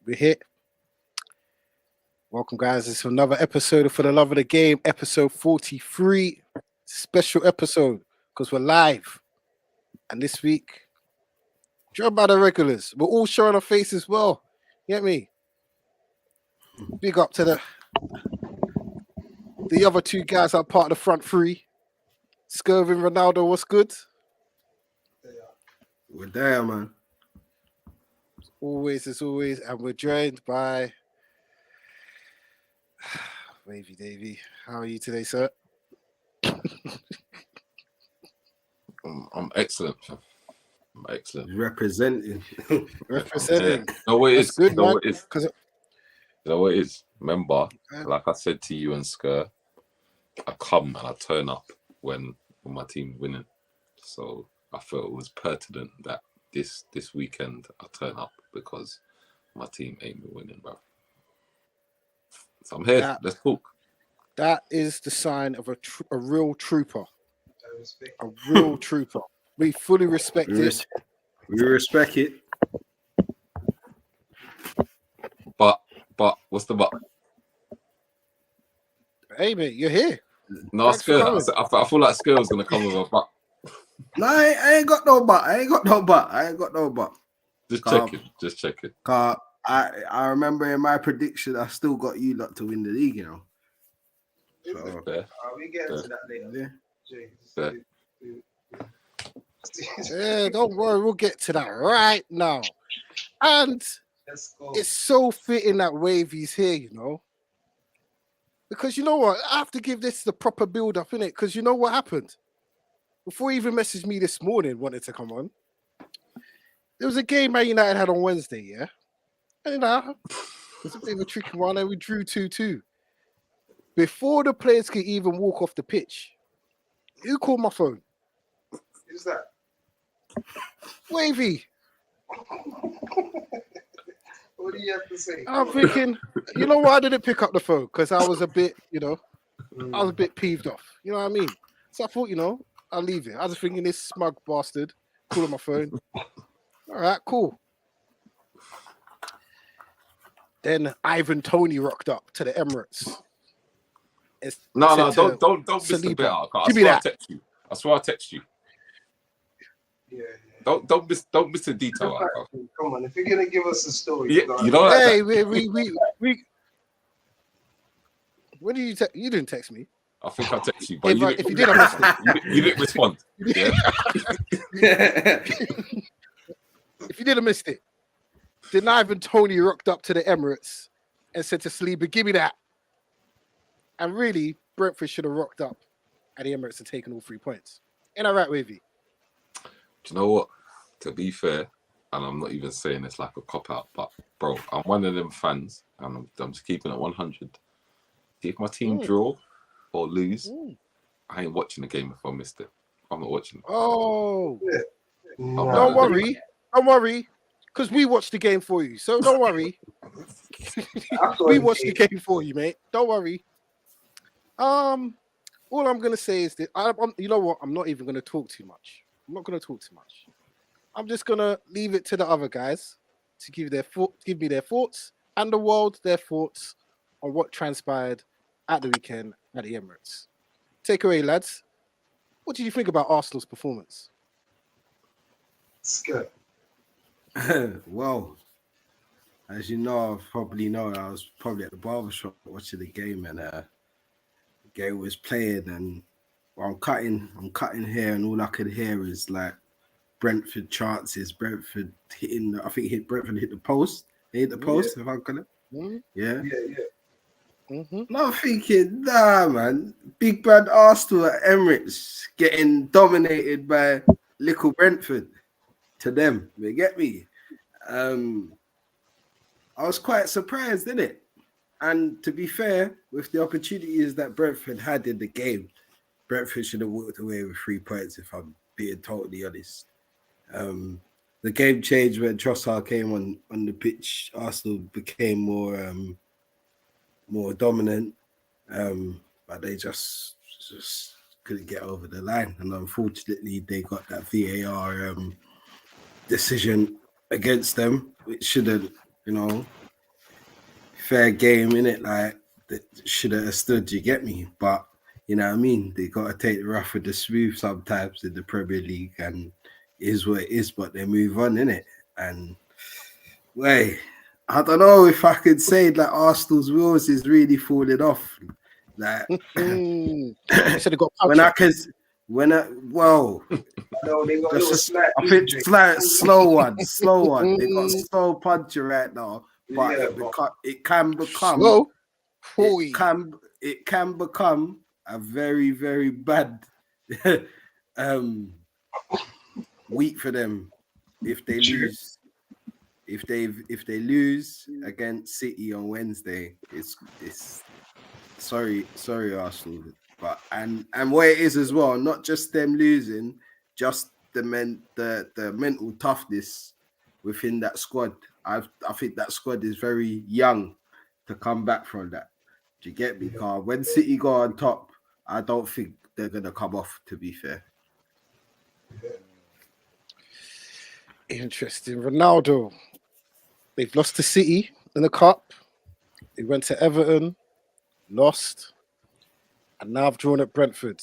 We're here. Welcome, guys. It's another episode of For the Love of the Game, episode 43. Special episode because we're live. And this week, joined by the regulars. We're all showing our face as well. You get me? Big up to the other two guys that are part of the front three. Scurvin Ronaldo, what's good? We're there, man. Always, as always. And we're joined by Wavy Davy. How are you today, sir? I'm excellent. I'm excellent. Representing. Representing. Yeah. No, what it is. That's good, you know man. what it is. You know what it is. Remember, like I said to you and Skr, I come and I turn up when my team's winning. So I felt it was pertinent that this weekend I turn up because my team ain't been winning, bro. So I'm here. Let's talk. That is the sign of a real trooper. A real trooper. We fully respect it. We respect it. But what's the but? Hey, mate, you're here. No, Skr. I feel like Skr was gonna come with a but. No, I ain't got no but. Just checking. I remember in my prediction, I still got you lot to win the league, you know. So, we get to that later. Yeah, don't worry, we'll get to that right now. And it's so fitting that Wavy's here, you know. Because you know what? I have to give this the proper build-up, innit? Because you know what happened? Before he even messaged me this morning, wanted to come on. There was a game Man United had on Wednesday, yeah? And you know, it's a bit of a tricky one, and we drew 2-2. Before the players could even walk off the pitch, who called my phone? Who's that? Wavy. What do you have to say? I'm thinking, you know why I didn't pick up the phone? Because I was a bit, I was a bit peeved off. You know what I mean? So I thought, I'll leave it. I was thinking this smug bastard calling my phone. All right, cool. Then Ivan Toney rocked up to the Emirates. No, don't miss the bit out. Give me that. I swear I text you. Yeah. Don't miss the detail. Come on, if you're gonna give us a story, you know. Hey, we. When did you didn't text me? I think I texted you, but if you did, I missed it. You didn't respond. Yeah. If you did, I missed it. Then Ivan Toney rocked up to the Emirates and said to Saliba, "Give me that." And really, Brentford should have rocked up at the Emirates and taken all 3 points. Ain't that right, Wavy? Do you know what? To be fair, and I'm not even saying it's like a cop-out, but bro, I'm one of them fans, and I'm just keeping it 100. If my team draw or lose, I ain't watching the game if I missed it. I'm not watching it. Oh, don't worry, because we watched the game for you. So don't worry. We watched the game for you, mate. Don't worry. All I'm gonna say is that you know what? I'm not even gonna talk too much. I'm not gonna talk too much. I'm just gonna leave it to the other guys to give me their thoughts and the world their thoughts on what transpired at the weekend at the Emirates. Take away, lads. What did you think about Arsenal's performance? It's good. Well, as you know, I was probably at the barbershop watching the game, and the game was playing, and I'm cutting here, and all I could hear is like Brentford chances. Brentford hitting. Brentford hit the post. They hit the post. If I'm gonna, yeah. Mm-hmm. And I'm thinking, nah, man. Big bad Arsenal at Emirates getting dominated by little Brentford. To them, they get me. I was quite surprised, didn't it? And to be fair, with the opportunities that Brentford had in the game, Brentford should have walked away with 3 points, if I'm being totally honest. The game changed when Trossard came on the pitch. Arsenal became more dominant, but they just couldn't get over the line. And unfortunately, they got that VAR decision against them, which shouldn't, fair game in it. Like that should have stood. You get me? But you know what I mean. They got to take the rough with the smooth sometimes in the Premier League, and it is what it is. But they move on in it. And wait, I don't know if I could say that Arsenal's wheels is really falling off. Like You said it got when I punctured. can, when I well. No, they got a little Just slight I think injury. slow one. They got slow puncher right now, but Yeah, it can become Slow. it can become a very very bad week for them if they True. lose. If they lose against City on Wednesday, it's sorry Arsenal, but and what it is as well, not just them losing, just the mental toughness within that squad. I think that squad is very young to come back from that. Do you get me? Because when City go on top, I don't think they're gonna come off. To be fair, Interesting. Ronaldo. They've lost to City in the cup. They went to Everton, lost, and now I've drawn at Brentford.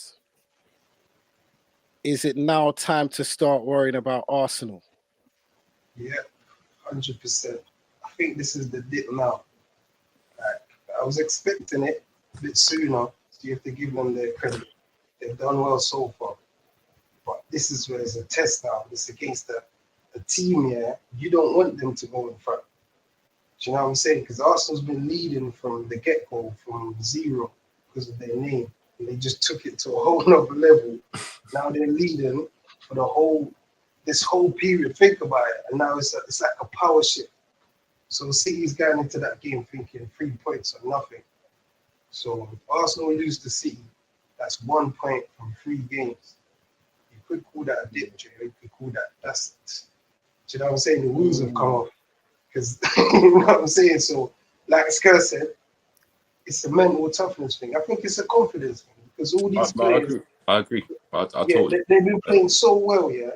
Is it now time to start worrying about Arsenal? Yeah, 100%. I think this is the dip now. Like, I was expecting it a bit sooner, so you have to give them their credit. They've done well so far. But this is where it's a test now. It's against a team here. You don't want them to go in front. Do you know what I'm saying? Because Arsenal's been leading from the get-go, from zero, because of their name. And they just took it to a whole nother level. Now they're leading for this whole period. Think about it. And now it's like a power shift. So City's going into that game thinking 3 points or nothing. So if Arsenal lose to City, that's 1 point from 3 games. You could call that a dip, Jay. You could call that. Do you know what I'm saying? The wheels have come off. Because, you know what I'm saying? So, like Skr said, it's a mental toughness thing. I think it's a confidence thing. Because all these players, I agree. I yeah, totally. they've been playing so well, yeah.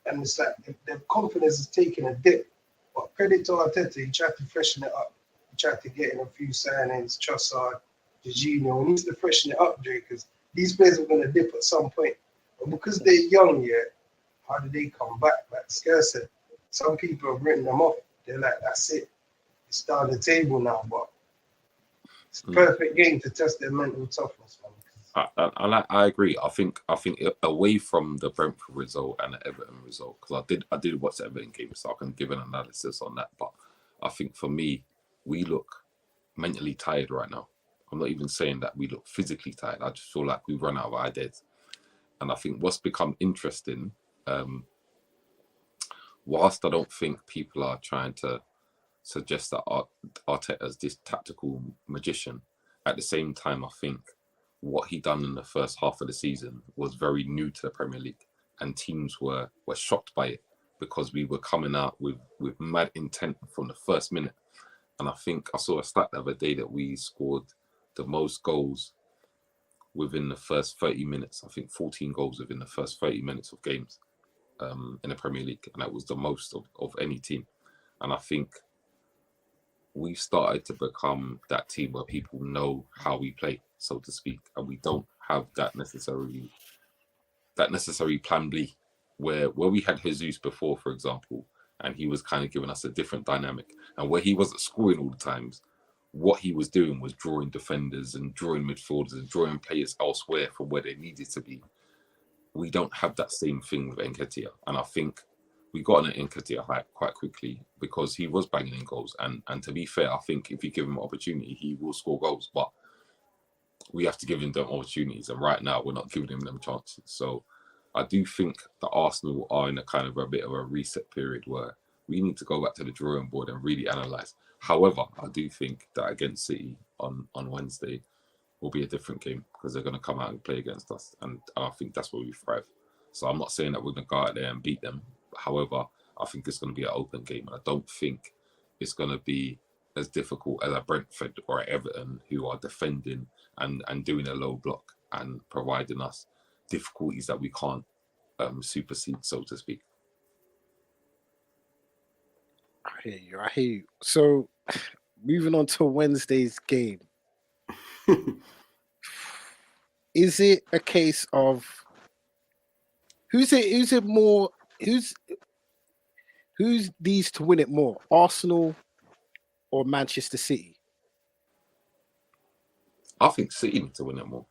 And it's like their confidence is taking a dip. But credit to Arteta, he tried to freshen it up. He tried to get in a few signings, Trossard, Jorginho. He needs to freshen it up, Jay, because these players are going to dip at some point. But because they're young, yeah, how do they come back? Like Skr said, some people have written them off. They're like, that's it. It's down the table now, but it's a perfect game to test their mental toughness, man. I agree. I think away from the Brentford result and the Everton result, because I did watch the Everton game, so I can give an analysis on that. But I think for me, we look mentally tired right now. I'm not even saying that we look physically tired. I just feel like we've run out of ideas. And I think what's become interesting, whilst I don't think people are trying to suggest that Arteta's this tactical magician, at the same time, I think what he done in the first half of the season was very new to the Premier League, and teams were shocked by it because we were coming out with mad intent from the first minute. And I think I saw a stat the other day that we scored the most goals within the first 30 minutes. I think 14 goals within the first 30 minutes of games in the Premier League, and that was the most of any team. And I think we've started to become that team where people know how we play, so to speak, and we don't have that necessary plan B. Where we had Jesus before, for example, and he was kind of giving us a different dynamic, and where he wasn't scoring all the times, what he was doing was drawing defenders and drawing midfielders and drawing players elsewhere from where they needed to be. We don't have that same thing with Nketiah, and I think we got an Nketiah hype quite quickly because he was banging in goals. And to be fair, I think if you give him an opportunity, he will score goals. But we have to give him them opportunities, and right now we're not giving him them chances. So I do think that Arsenal are in a kind of a bit of a reset period where we need to go back to the drawing board and really analyse. However, I do think that against City on Wednesday will be a different game because they're going to come out and play against us, and I think that's where we thrive. So I'm not saying that we're going to go out there and beat them. However, I think it's going to be an open game, and I don't think it's going to be as difficult as a Brentford or Everton who are defending and doing a low block and providing us difficulties that we can't supersede, so to speak. I hear you. So moving on to Wednesday's game. Is it a case of who's needs to win it more, Arsenal or Manchester City? I think City need to win it more.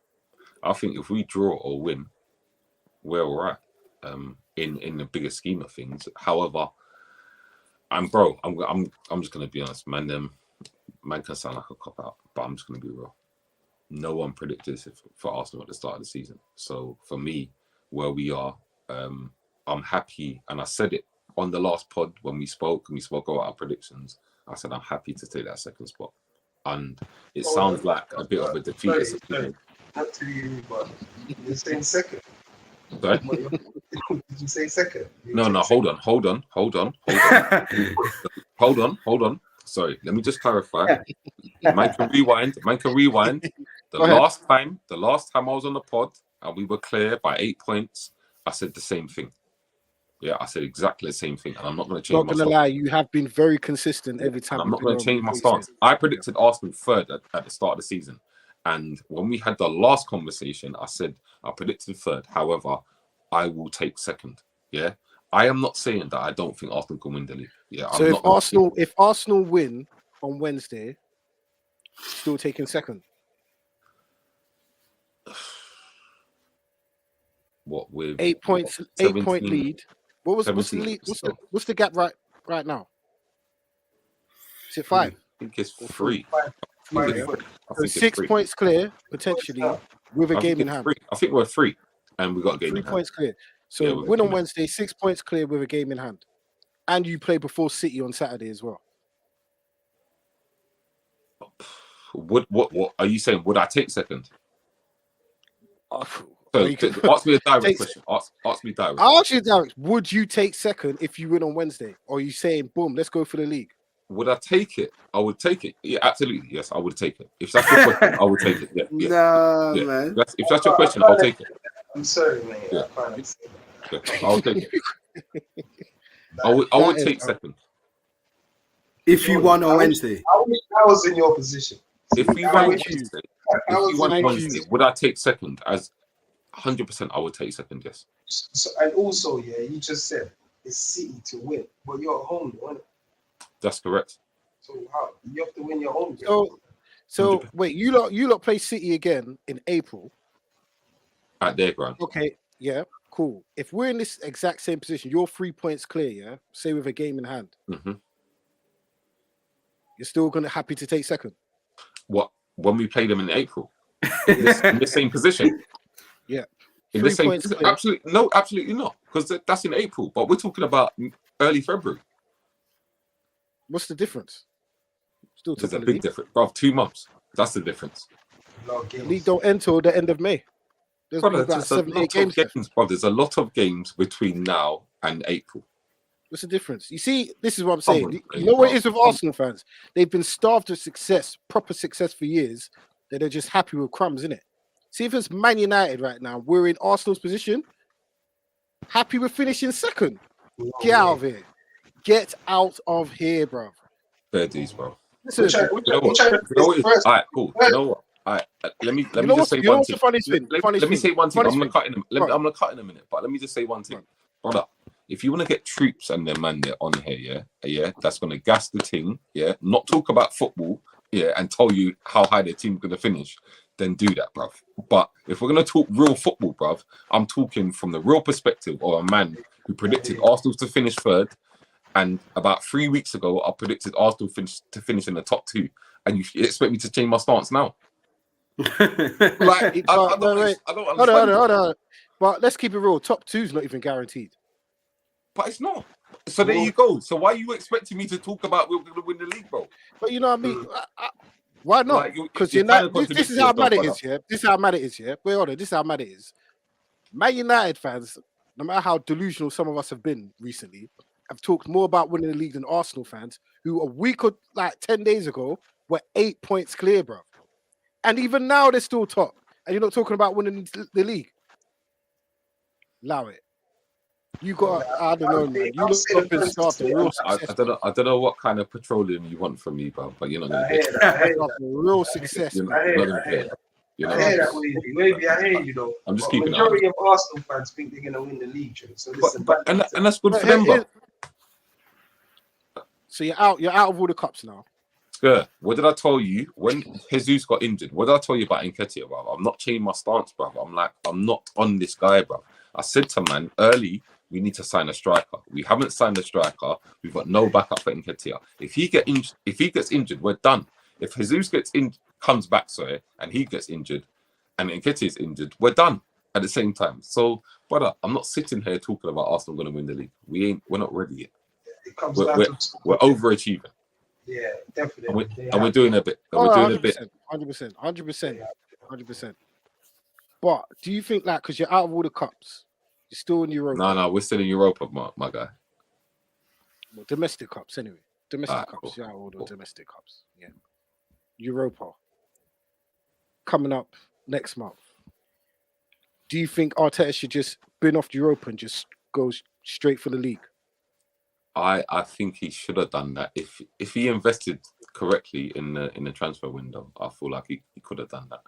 I think if we draw or win, we're all right. In the bigger scheme of things. However, I'm just gonna be honest, man. Man can sound like a cop out, but I'm just gonna be real. No one predicted this for Arsenal at the start of the season. So for me, where we are, I'm happy, and I said it on the last pod when we spoke about our predictions. I said I'm happy to take that second spot, and it sounds like a bit of a defeatist opinion. Not to you, but you're saying second. Sorry? Did you say second? No, hold on. Sorry, let me just clarify. Man can rewind. The last time I was on the pod and we were clear by 8 points, I said the same thing. Yeah, I said exactly the same thing, and I'm not going to change. Not going to lie, you have been very consistent every time. I'm not going to change my stance. I predicted Arsenal third at the start of the season, and when we had the last conversation, I said I predicted third. However, I will take second. Yeah, I am not saying that I don't think Arsenal can win the league. Yeah. So if Arsenal win on Wednesday, still taking second. What with 8 points, 8 point lead. What's the lead? What's the gap right now? Is it 5? I think it's 3. So 6 points clear potentially with a game in hand. I think we're 3, and we got a game in hand. 3 points clear. So win on Wednesday, 6 points clear with a game in hand, and you play before City on Saturday as well. What are you saying? Would I take second? So ask me a direct question. Ask me direct. I'll ask you direct. Would you take second if you win on Wednesday? Or are you saying, boom, let's go for the league? Would I take it? I would take it. Yeah, absolutely. Yes, I would take it. If that's your question, I would take it. Yeah. No, man. If that's your question, I'll take it. I'm sorry, man. Yeah. I'll take it. I would take second. If you won on Wednesday. I was in your position. If we won Wednesday, would I take second? As 100%, I would take second, yes. So, and also, you just said it's City to win, but you're at home, isn't it? That's correct. So how you have to win your home game? So wait, you lot play City again in April at their ground. Okay, yeah, cool. If we're in this exact same position, you're 3 points clear, yeah. Say with a game in hand, you're still happy to take second. What when we play them in April in the same position? Yeah, in the same position. Absolutely not, because that's in April. But we're talking about early February. What's the difference? Still, there's a big difference, bro. 2 months. That's the difference. The league don't end till the end of May. There's about 7-8 games. There's a lot of games between now and April. What's the difference? You see, this is what I'm saying. You know what it is with Arsenal fans? They've been starved of success, proper success for years. That they're just happy with crumbs, innit? See, if it's Man United right now, we're in Arsenal's position. Happy with finishing second. Get out of here. Get out of here, bro. Fair dues, bro. Listen, all right, cool. You know what? All right, let me just say one thing. Let me say one thing. I'm gonna cut in a minute, but let me just say one thing, brother. If you want to get troops and their man there on here, yeah, that's gonna gas the team, yeah, not talk about football, yeah, and tell you how high their team's gonna finish, then do that, bruv. But if we're gonna talk real football, bruv, I'm talking from the real perspective of a man who predicted Arsenal to finish third. And about 3 weeks ago, I predicted Arsenal to finish in the top 2. And you expect me to change my stance now? I don't understand. But let's keep it real. Top 2's not even guaranteed. But it's not. So there you go. So why are you expecting me to talk about we're going to win the league, bro? But you know what I mean? Why not? Because this is how mad it is, yeah? This is how mad it is, yeah? Wait, hold on. This is how mad it is. Man United fans, no matter how delusional some of us have been recently, I've talked more about winning the league than Arsenal fans, who a week or 10 days ago were 8 points clear, bro. And even now they're still top. And you're not talking about winning the league. Allow it. You got, I don't know, man. You I'll look say up the and first started to real I success. don't know what kind of petroleum you want from me, bro, but you're not gonna I get hear it. that. I hear that. Started real success, You're man. I hear not that. gonna I get hear it. that. You're I not hear gonna that, get it. Wavy. Wavy, I hear you though. I'm just But keeping it majority honest. of Arsenal fans think they're gonna win the league, Jay. So this is a bad And that's good But for them, bro. So you're out of all the cups now. Skur, what did I tell you when Jesus got injured? What did I tell you about Nketiah, bro? I'm not changing my stance, bro. I'm not on this guy, bro. I said to man early, we need to sign a striker. We haven't signed a striker. We've got no backup for Nketiah. If he gets injured, we're done. If Jesus comes back, and he gets injured, and Nketiah is injured, we're done at the same time. So, brother, I'm not sitting here talking about Arsenal going to win the league. We're not ready yet. It comes We're down to we're overachieving. Yeah, definitely. And we're doing a bit. And Oh, we're doing a bit. 100%. But do you think because you're out of all the cups, you're still in Europa? No, we're still in Europa, my guy. Well, domestic cups anyway. Domestic cups. Cool. You're out of all the domestic cups. Yeah. Europa coming up next month. Do you think Arteta should just bin off Europa and just go straight for the league? I think he should have done that. If he invested correctly in the transfer window, I feel like he could have done that.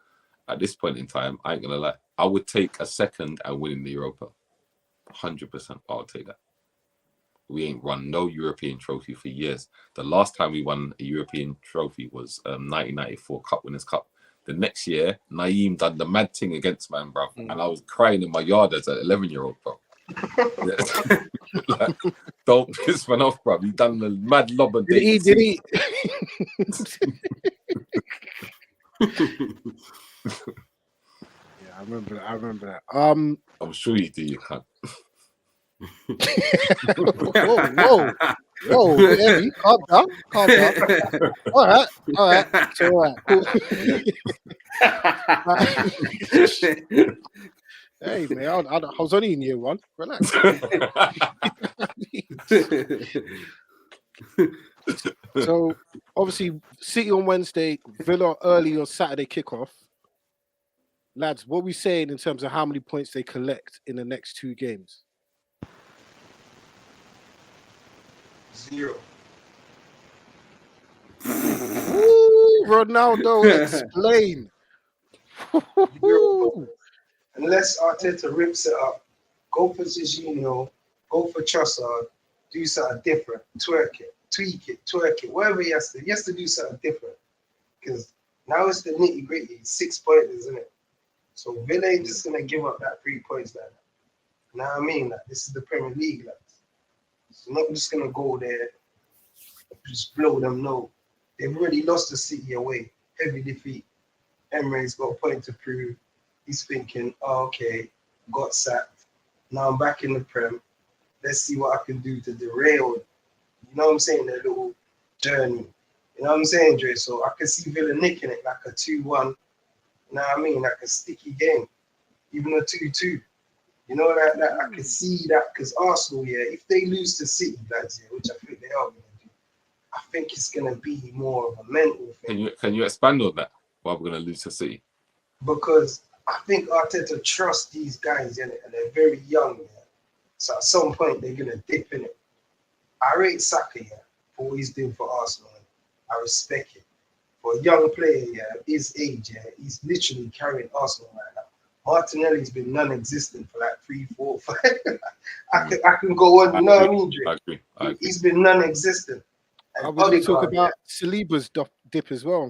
At this point in time, I ain't gonna lie. I would take a second and win in the Europa. 100%. I'll take that. We ain't won no European trophy for years. The last time we won a European trophy was 1994 Cup Winners' Cup. The next year, Naeem done the mad thing against man, bro, and I was crying in my yard as an 11-year-old, bro. Like, don't piss man off, bro. He done the mad lob and Did he? Yeah, I remember that. I'm sure you do, you can't. Whoa, heavy. Calm down. All right. It's all right. Cool. Hey, man, I was only in year one. Relax. So, obviously, City on Wednesday, Villa early on Saturday kickoff. Lads, what are we saying in terms of how many points they collect in the next two games? 0. Ooh, Ronaldo, explain. Unless Arteta rips it up, go for Jorginho, go for Trossard, do something different, twerk it, tweak it, twerk it, whatever he has to. He has to do something different. Because now it's the nitty gritty, 6 pointers, isn't it? So Villa ain't just gonna give up that 3 points like that. You know what I mean? Like, this is the Premier League, like. So not just gonna go there, just blow them. No, they've already lost the City away, heavy defeat. Emery's got a point to prove. He's thinking, oh, okay, got sacked. Now I'm back in the Prem. Let's see what I can do to derail, you know what I'm saying, their little journey. You know what I'm saying, Dre? So I can see Villa nicking it like a 2-1. You know what I mean? Like a sticky game. Even a 2-2. You know, that I can see that because Arsenal, yeah, if they lose to City, lads, yeah, which I think they are going to do, I think it's going to be more of a mental thing. Can you expand on that? Why we're going to lose to City? Because I think Arteta trusts these guys in it, and they're very young. Yeah? So at some point they're gonna dip in it. I rate Saka, yeah, for what he's doing for Arsenal. I respect it. For a young player, yeah, his age, yeah, he's literally carrying Arsenal right now. Martinelli's been non-existent for like 3, 4, 5. I can go on. You know what I mean, Dre? I agree. He's been non-existent. And we're going to talk about Saliba's dip as well.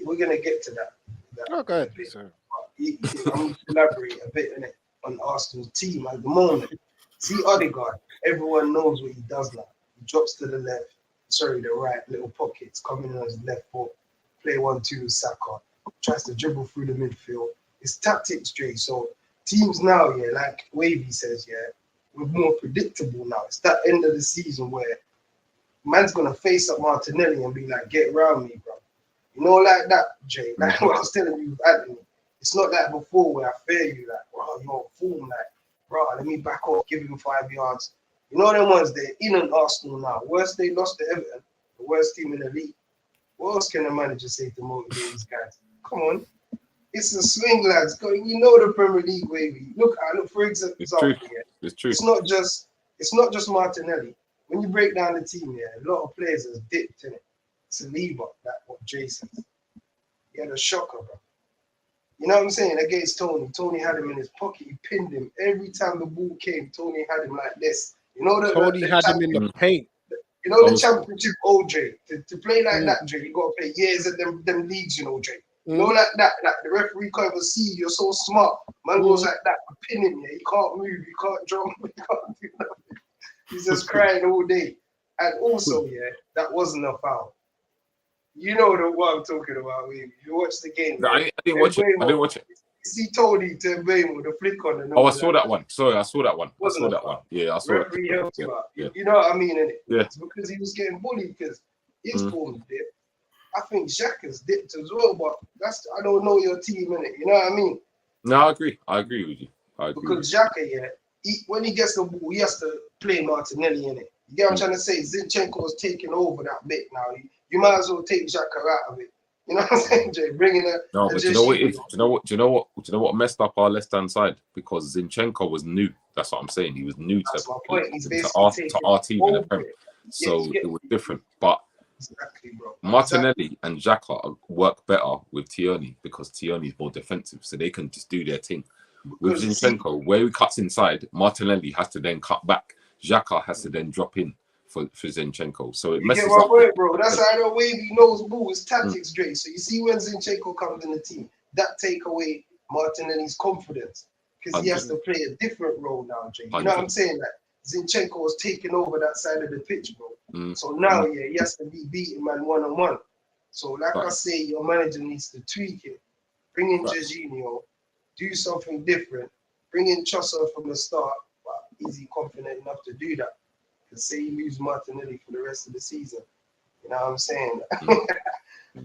We're gonna get to that. Okay. So. I'm going to elaborate a bit in it on Arsenal's team at the moment. See Odegaard, everyone knows what he does now. He drops to the left, the right, little pockets, coming in on his left foot, play 1-2 with Saka, tries to dribble through the midfield. It's tactics, Dre. So teams now, yeah, like Wavy says, yeah, we're more predictable now. It's that end of the season where man's going to face up Martinelli and be like, get around me, bro. You know, like that, Jay. Like what I was telling you with Anthony. It's not like before where I fear you, like, bro, you're a fool, like, bro, let me back off, give him 5 yards. You know them ones, they're in an Arsenal now. Worst they lost to Everton, the worst team in the league. What else can the manager say to motivate these guys? Come on. It's a swing, lads. We know the Premier League way. Look, for example, It's true. yeah, It's true. it's not just Martinelli. When you break down the team, yeah, a lot of players has dipped in it. Saliba, that what Jason. He had a shocker, bro. You know what I'm saying? Against Tony. Tony had him in his pocket. He pinned him. Every time the ball came, Tony had him like this. You know Tony had him in the paint. You know the championship, Dre. To play like that, Dre, you got to play years at them leagues, you know, Dre. You know, like that, the referee can't even see you. You're so smart. Man goes like that, pin him, yeah. He can't move, he can't jump, he can't do nothing. He's just crying all day. And also, yeah, that wasn't a foul. You know what I'm talking about. You watch the game. No, I didn't watch it. I didn't watch it. You see Tony to Mbemo, the flick on the Oh, I saw that one. Sorry, I saw that one. Wasn't I saw that one. Yeah, I saw referee that. helped him out. Yeah. You know what I mean? Yeah. It's because he was getting bullied because his form dipped. I think Xhaka's dipped as well, but I don't know your team in it. You know what I mean? No, I agree. I agree with you. Because Xhaka, yeah, when he gets the ball, he has to play Martinelli in it. You get what I'm trying to say? Zinchenko is taking over that bit now. You might as well take Xhaka out of it. You know what I'm saying, Jay? Bringing a No, but you know what it is? Do you know what messed up our left-hand side? Because Zinchenko was new. That's what I'm saying. He was new to our team in the Prem. So it was different. But exactly, bro. Martinelli and Xhaka work better with Tierney because Tierney's more defensive, so they can just do their thing. With Zinchenko, where he cuts inside, Martinelli has to then cut back. Xhaka has to then drop in for Zinchenko. So it messes up. Word, bro. That's how the way he knows ball is tactics, Dre. So you see when Zinchenko comes in the team, that take away Martinelli's confidence because he has to play a different role now, Dre. You know what I'm saying? Like Zinchenko was taking over that side of the pitch, bro. So now, yeah, he has to be beating man one-on-one. So like I say, your manager needs to tweak it. Bring in Jorginho, do something different. Bring in Chaucer from the start, but is he confident enough to do that? Say you lose Martinelli for the rest of the season. You know what I'm saying?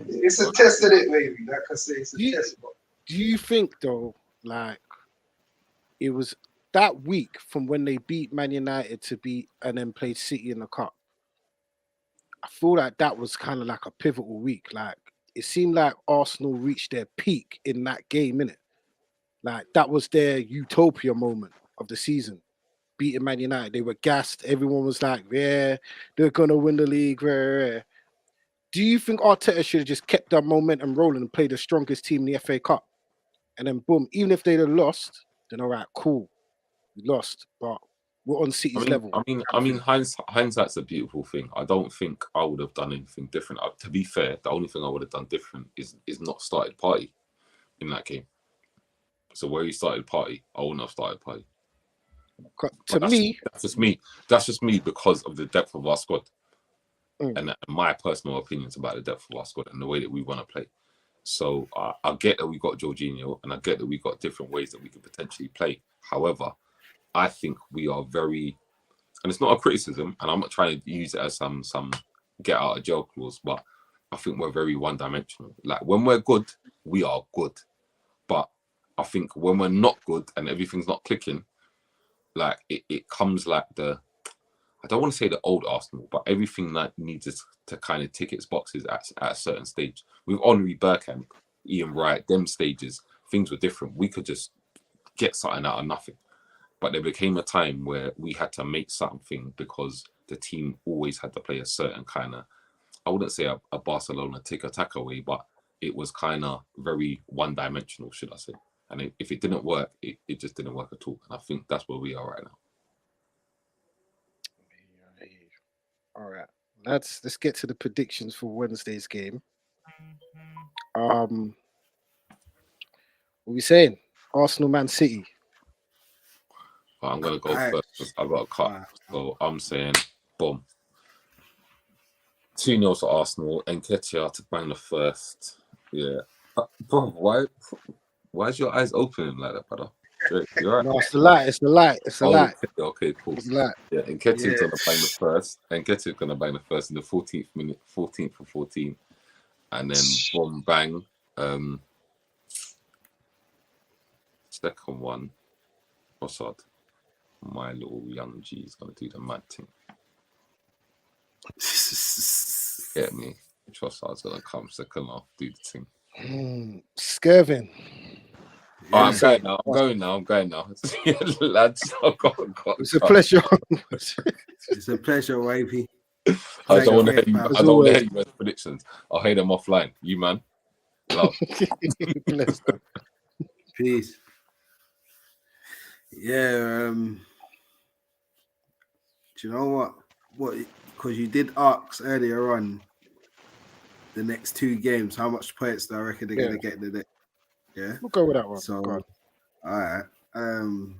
It's a test of it, baby. Like I say, it's a test. Do you think though, like it was that week from when they beat Man United to beat and then played City in the cup? I feel like that was kind of like a pivotal week. Like it seemed like Arsenal reached their peak in that game, innit? Like that was their utopia moment of the season. Beating Man United, they were gassed. Everyone was like, "Yeah, they're gonna win the league." Rare. Do you think Arteta should have just kept that momentum rolling and played the strongest team in the FA Cup, and then boom, even if they'd have lost, then all right, cool, we lost, but we're on City's level. I mean, hindsight's a beautiful thing. I don't think I would have done anything different. To be fair, the only thing I would have done different is not started Partey in that game. So where he started Partey, I wouldn't have started Partey. That's just me because of the depth of our squad and my personal opinions about the depth of our squad and the way that we want to play. So I get that we got Jorginho and I get that we got different ways that we could potentially play. However, I think we are very, and it's not a criticism, and I'm not trying to use it as some get out of jail clause, but I think we're very one-dimensional. Like when we're good, we are good, but I think when we're not good and everything's not clicking, like it comes like I don't want to say the old Arsenal, but everything that needs to kind of tick its boxes at a certain stage. With Henri Bergkamp, Ian Wright, them stages, things were different. We could just get something out of nothing. But there became a time where we had to make something because the team always had to play a certain kind of, I wouldn't say a Barcelona tiki-taka way, but it was kind of very one-dimensional, should I say. And if it didn't work, it just didn't work at all. And I think that's where we are right now. All right. Let's get to the predictions for Wednesday's game. What are we saying? Arsenal, Man City. But I'm going to go first. I've got a cut. So I'm saying, boom. 2-0 to Arsenal. Nketiah to bang the first. Yeah. Bro, why's your eyes opening like that, brother? You're right. No, it's the light. It's the light. It's the light. Okay, cool. It's the light. Yeah, Nketiah's going to bang the first. Nketiah's going to bang the first in the 14th minute, 14th for 14. And then boom, bang. Second one, Trossard. My little young G is going to do the mad thing. Get me? Trossard's going to come second off, do the thing. Skirvin. Oh, I'm So- going now. Lads, I've got. It's a pleasure. It's a pleasure, Wavy. I Thank don't want to you, hear you. pal. I don't want to hear your predictions. I'll hear them offline. You man, love. Pleasure. Peace. Yeah. Do you know what? Because you did ask earlier on the next two games, how much points do I reckon they're gonna get in it? Yeah. We'll go with that one. So, Go all on. right.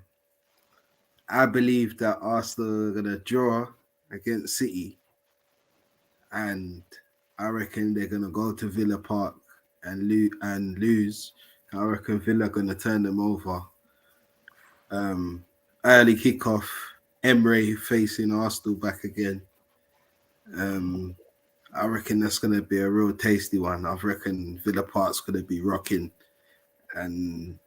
I believe that Arsenal are gonna draw against City, and I reckon they're gonna go to Villa Park and lose. I reckon Villa are gonna turn them over. Early kickoff, Emre facing Arsenal back again. I reckon that's gonna be a real tasty one. I reckon Villa Park's gonna be rocking, and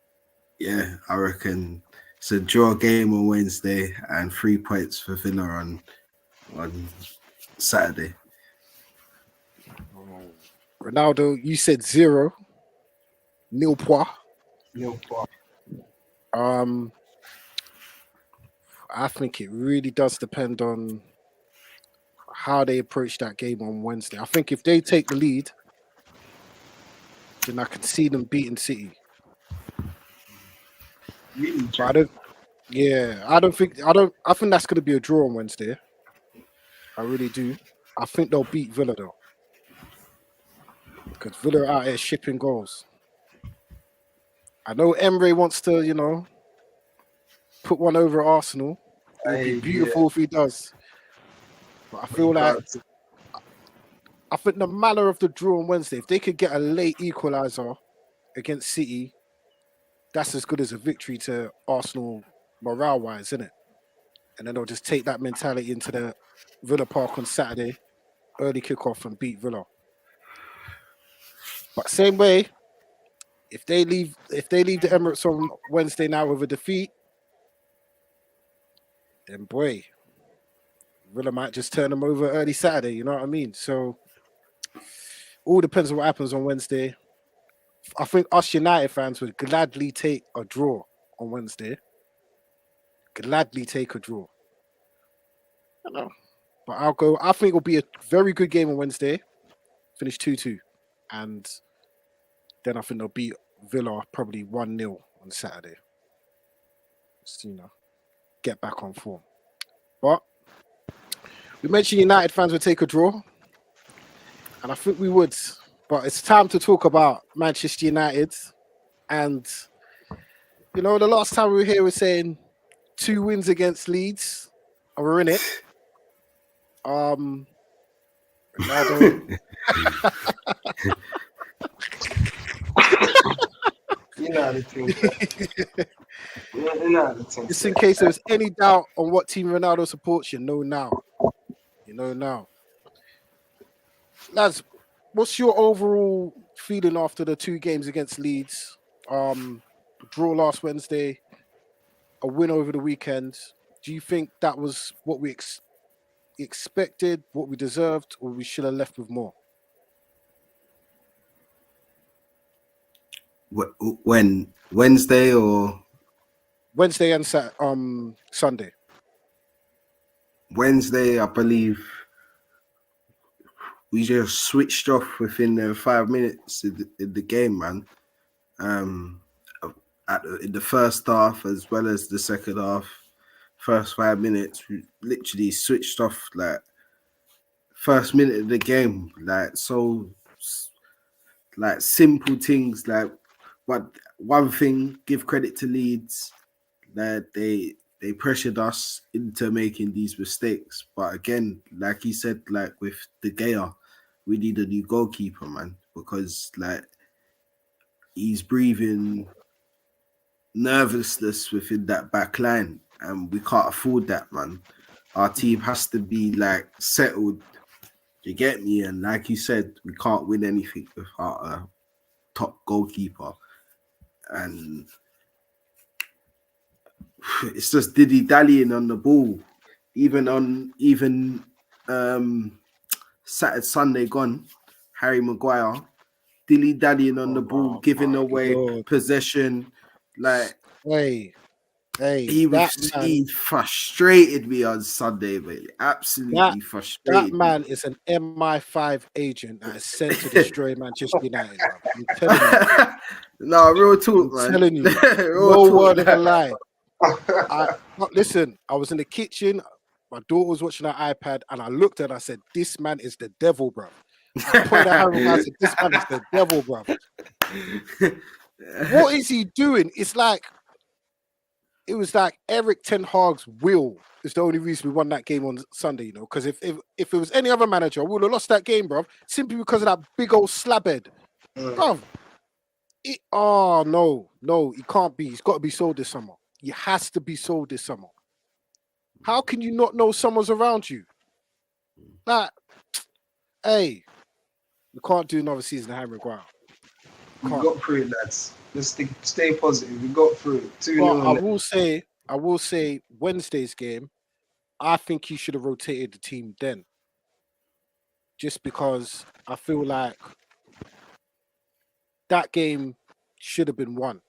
yeah, I reckon it's a draw game on Wednesday and 3 points for Villa on Saturday. Ronaldo, you said 0. Nil point. I think it really does depend on how they approach that game on Wednesday. I think if they take the lead, then I can see them beating City. Really, But I think that's going to be a draw on Wednesday. I really do. I think they'll beat Villa though, because Villa are out here shipping goals. I know Emre wants to, put one over Arsenal. It would be beautiful if he does. But I feel like I think the manner of the draw on Wednesday, if they could get a late equaliser against City, that's as good as a victory to Arsenal morale-wise, isn't it? And then they'll just take that mentality into the Villa Park on Saturday, early kickoff, and beat Villa. But same way, if they leave the Emirates on Wednesday now with a defeat, then boy, Villa might just turn them over early Saturday. You know what I mean? So all depends on what happens on Wednesday. I think us United fans would gladly take a draw on Wednesday. Gladly take a draw. I don't know. But I think it'll be a very good game on Wednesday. Finish 2-2. And then I think they'll beat Villa probably 1-0 on Saturday. Just, get back on form. But we mentioned United fans would take a draw. And I think we would. But it's time to talk about Manchester United. And, the last time we were here, we were saying 2 wins against Leeds. And we're in it. Ronaldo. You know the thing. You know the thing. Just in case there's any doubt on what team Ronaldo supports, you know now. Lads, what's your overall feeling after the 2 games against Leeds? Draw last Wednesday, a win over the weekend. Do you think that was what we expected, what we deserved, or we should have left with more? When Wednesday or Wednesday and Sunday. Wednesday, I believe we just switched off within 5 minutes in the game, man. In the first half as well as the second half, first 5 minutes, we literally switched off like first minute of the game, like so, like simple things. Like, but one thing, give credit to Leeds, that they pressured us into making these mistakes. But again, like he said, like with De Gea, we need a new goalkeeper, man, because like he's breathing nervousness within that back line, and we can't afford that, man. Our team has to be like settled. You get me? And like you said, we can't win anything without a top goalkeeper. And it's just dilly-dallying on the ball. Even Saturday, Sunday gone, Harry Maguire dilly-dallying on the ball, giving away possession, Like Hey, that man, he frustrated me on Sunday, mate. that Absolutely that frustrated me. man is an MI5 agent that is sent to destroy Manchester United, bro. I'm telling you, bro. No, real I'm talk, man. telling you, Real no talk. word of a lie. Listen, I was in the kitchen. My daughter was watching her iPad, and I looked at her. I said, "This man is the devil, bro." I pointed at Harry. I said, "This man is the devil, bro." What is he doing? It was like Eric Ten Hag's will is the only reason we won that game on Sunday, you know. Because if it was any other manager, we would have lost that game, bro. Simply because of that big old slabhead, bro. Oh no, he can't be. He's got to be sold this summer. He has to be sold this summer. How can you not know someone's around you? Like, hey, we can't do another season of Harry Maguire. We got through it, lads. Let's stay positive. We got through it. 2-0. But I will say, Wednesday's game, I think he should have rotated the team then. Just because I feel like that game should have been won.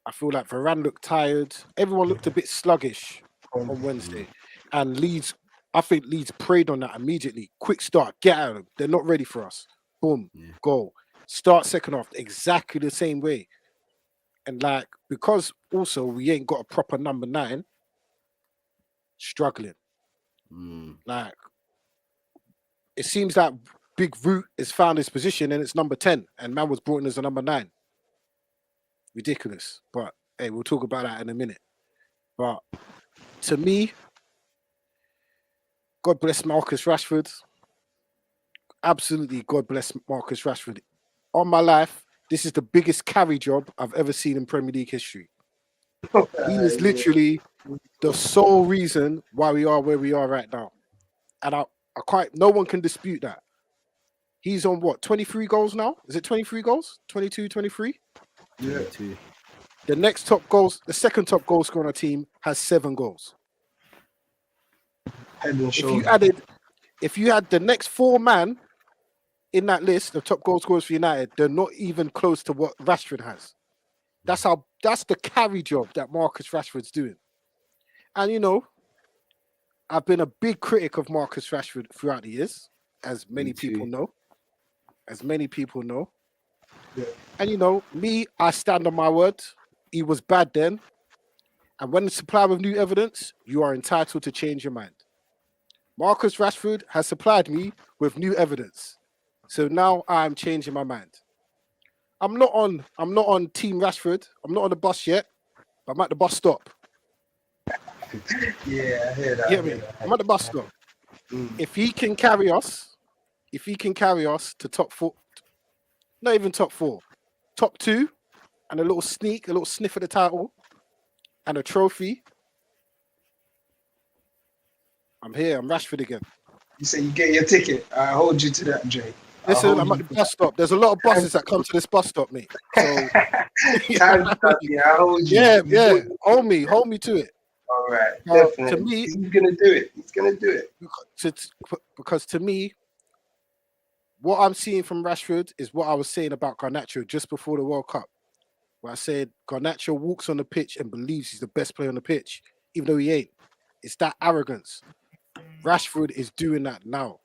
I feel like Varane looked tired. Everyone looked a bit sluggish on Wednesday. And I think Leeds preyed on that immediately. Quick start, get out of them. They're not ready for us. Boom, goal. Start second half exactly the same way. And like, because also we ain't got a proper number 9, struggling. Like, it seems that Big Root has found his position and it's number 10, and man was brought in as a number 9. Ridiculous. But hey, we'll talk about that in a minute. But to me, God bless Marcus Rashford. Absolutely, God bless Marcus Rashford. On my life, this is the biggest carry job I've ever seen in Premier League history. He is literally the sole reason why we are where we are right now. And no one can dispute that. He's on what, 23 goals now? Is it 23 goals? 22, 23? Yeah. The second top goal scorer on our team has 7 goals. Head and If shoulder. you had the next 4 man in that list of top goal scorers for United, they're not even close to what Rashford has. That's the carry job that Marcus Rashford's doing. And you know, I've been a big critic of Marcus Rashford throughout the years, as many people know. Yeah. And you know, me, I stand on my word. He was bad then. And when supplied with new evidence, you are entitled to change your mind. Marcus Rashford has supplied me with new evidence. So now I'm changing my mind. I'm not on Team Rashford. I'm not on the bus yet, but I'm at the bus stop. Yeah, I hear that. You get me? I'm at the bus stop. If he can carry us to top 4, not even top 4, top 2, and a little sniff of the title, and a trophy, I'm here. I'm Rashford again. You say you get your ticket. I hold you to that, Jay. Listen, I'm at the bus stop. There's a lot of buses that come to this bus stop, mate. So, I hold you. yeah. Hold me to it. All right, definitely. To me, he's gonna do it. Because to me, what I'm seeing from Rashford is what I was saying about Garnacho just before the World Cup, where I said Garnacho walks on the pitch and believes he's the best player on the pitch, even though he ain't. It's that arrogance. Rashford is doing that now.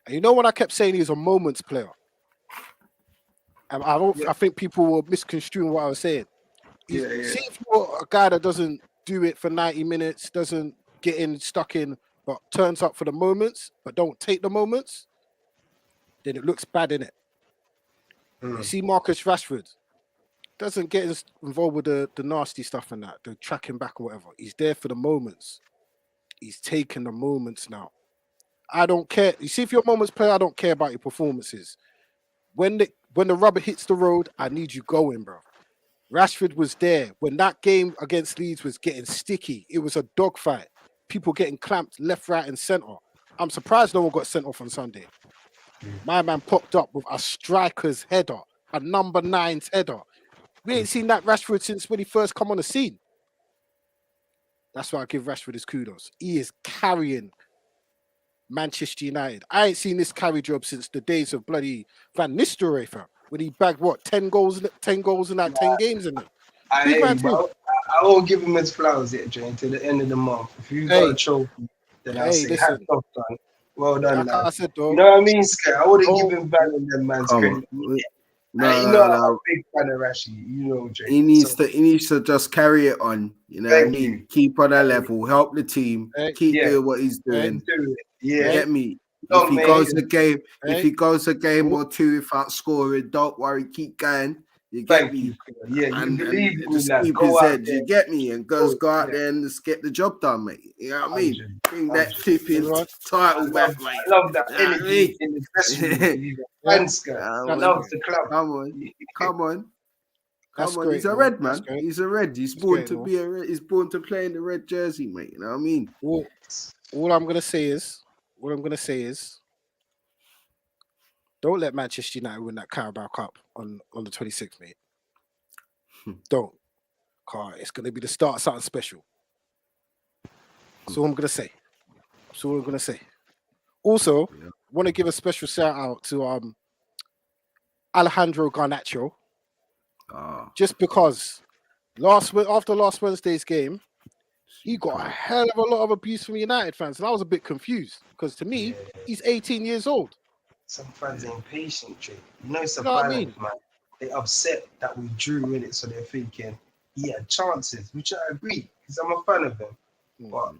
And you know when I kept saying he's a moments player? And I think people were misconstruing what I was saying. See if you're a guy that doesn't do it for 90 minutes, doesn't get stuck in, but turns up for the moments, but don't take the moments, then it looks bad, innit? You see Marcus Rashford doesn't get involved with the nasty stuff and that, the tracking back or whatever. He's there for the moments. He's taking the moments now. I don't care. You see, if you're a moments player, I don't care about your performances. When the rubber hits the road, I need you going, bro. Rashford was there when that game against Leeds was getting sticky. It was a dogfight. People getting clamped left, right, and centre. I'm surprised no one got sent off on Sunday. My man popped up with a striker's header, a number 9's header. We ain't seen that Rashford since when he first come on the scene. That's why I give Rashford his kudos. He is carrying Manchester United. I ain't seen this carry job since the days of bloody Van Nistelrooy, fam, when he bagged 10 goals in that 10 games in it. Big man team. I won't give him his flowers yet, Jay, until the end of the month. If you got a trophy, then I'll say, hats off, son. Well done, Like lad. I said, though, You know what I mean, Scott? I wouldn't Oh. give him Van and them man's Come credit. on. I'm a big fan of Rashi, you know, Jay. He needs to just carry it on. You know what I mean? Keep on that level, help the team, keep doing what he's doing. Yeah. Get me? Oh, If he man. goes a game, if Hey. he goes a game or two without scoring, don't worry, keep going. You get me? Yeah, you And believe me, just lad. keep Go his out head. there. You get me? And go out there and just get the job done, mate. You know what I mean? Bring that flipping title back, mate. I love that You know what I energy mean? in the dressing room. He's a fan, Scott. I love the club. Come on. Great, He's a bro. red man. He's a red. He's born to be a red. He's born to play in the red jersey, mate. You know what I mean? All I'm gonna say is, don't let Manchester United win that Carabao Cup on the 26th, mate. Don't. Car, it's gonna be the start of something special. That's all I'm gonna say. Also, want to give a special shout out to Alejandro Garnacho. Just because after last Wednesday's game, he got a hell of a lot of abuse from United fans, and I was a bit confused because to me, he's 18 years old. Some fans are impatient, Jay. You know it's a balance, man. They're upset that we drew in it, so they're thinking he had chances, which I agree because I'm a fan of him. But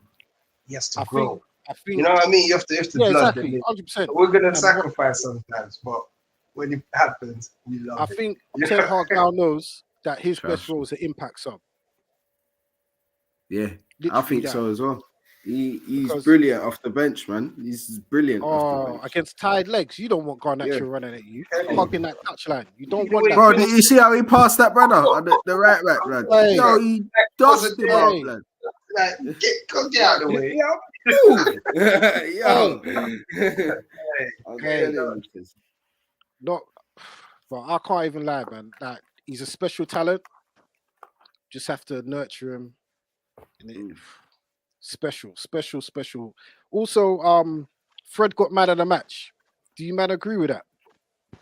he has to grow. I think, you know what I mean? You have to blood exactly, 100%. We're gonna sacrifice sometimes, but when it happens, we love it. I think Ten Hag now knows that his best role is an impact sub. Yeah, I think so as well. He's brilliant off the bench, man. He's brilliant off the bench. Against tired legs, you don't want Garnacho running at you, hugging that touchline. You don't want that. Bro, did you see how he passed that brother on the right back, man? Hey. Yo, he dusted him up, man. Like, get out of the way. Not, but I can't even lie, man. Like, he's a special talent. Just have to nurture him. Special. Also, Fred got man of the match. Do you man agree with that?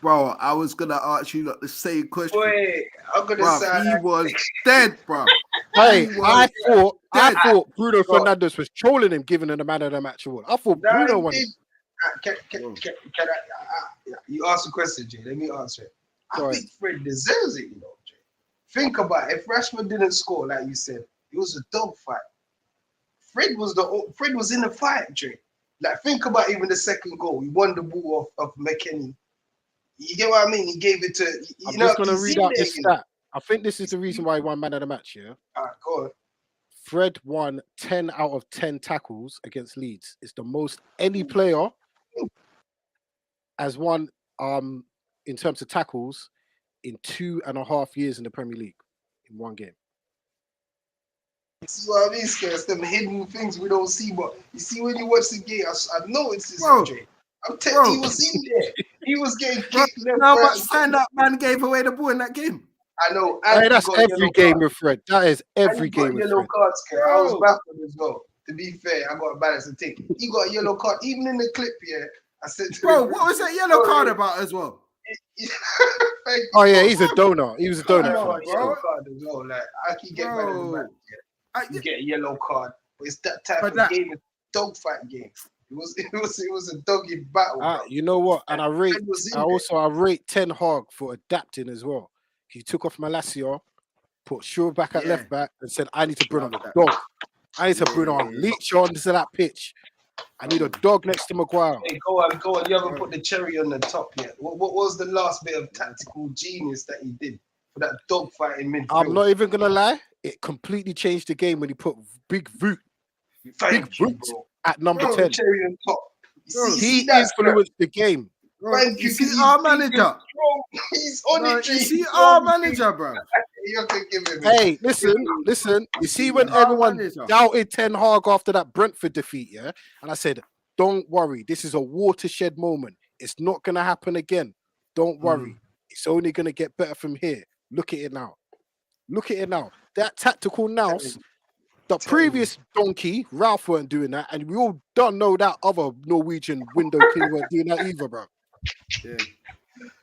Bro, I was gonna ask you the same question. Wait, I'm gonna say he was dead, bro. Hey, I thought Bruno Fernandes was trolling him, giving him the man of the match award. I thought Bruno won it. Can you ask a question, Jay? Let me answer it. I think Fred deserves it, you know, Jay. Think about it. If Rashford didn't score, like you said, it was a dogfight. Fred was in the fight, Jay. Like, think about even the second goal. He won the ball off McKennie. You get what I mean? He gave it to. I'm just gonna read out this stat. I think this is the reason why he won man of the match. Yeah. All right, go on. Fred won 10 out of 10 tackles against Leeds. It's the most any player has won in terms of tackles in 2.5 years in the Premier League in one game. This is what I mean, Scares. Them hidden things we don't see, but you see when you watch the game, I noticed this, Jay. I'm telling you, he was in there. He was getting kicked. How much time that man gave away the ball in that game? I know. Hey, that's every game with Fred. That is every game with Fred. Cards, I was baffled as well. To be fair, I got a balance to take. He got a yellow card. Even in the clip here, I said to bro, what was that yellow card about as well? Oh, yeah, he's a donor. He was a donor. Yellow card as well. Like, I can get better than that. You get a yellow card. But it's that type of game. It's a dogfight game. It was a doggy battle. You know what? And I rate Ten Hag for adapting as well. He took off Malacia, put Shaw back at left back, and said, I need to bring on a dog. I need to bring on Leach on to that pitch. I need a dog next to Maguire. Hey, go on. You haven't put the cherry on the top yet. What was the last bit of tactical genius that he did for that dog fight in midfield? I'm not even going to lie. It completely changed the game when he put Big Voot at number 10. Cherry on top. He influenced the game. You see our manager. He's on it. You see our manager, bro. You have to give him. Hey, listen. You see when everyone doubted Ten Hag after that Brentford defeat, yeah? And I said, don't worry. This is a watershed moment. It's not going to happen again. Don't worry. It's only going to get better from here. Look at it now. That tactical nous, the previous donkey, Ralph weren't doing that. And we all don't know that other Norwegian window king weren't doing that either, bro. Yeah.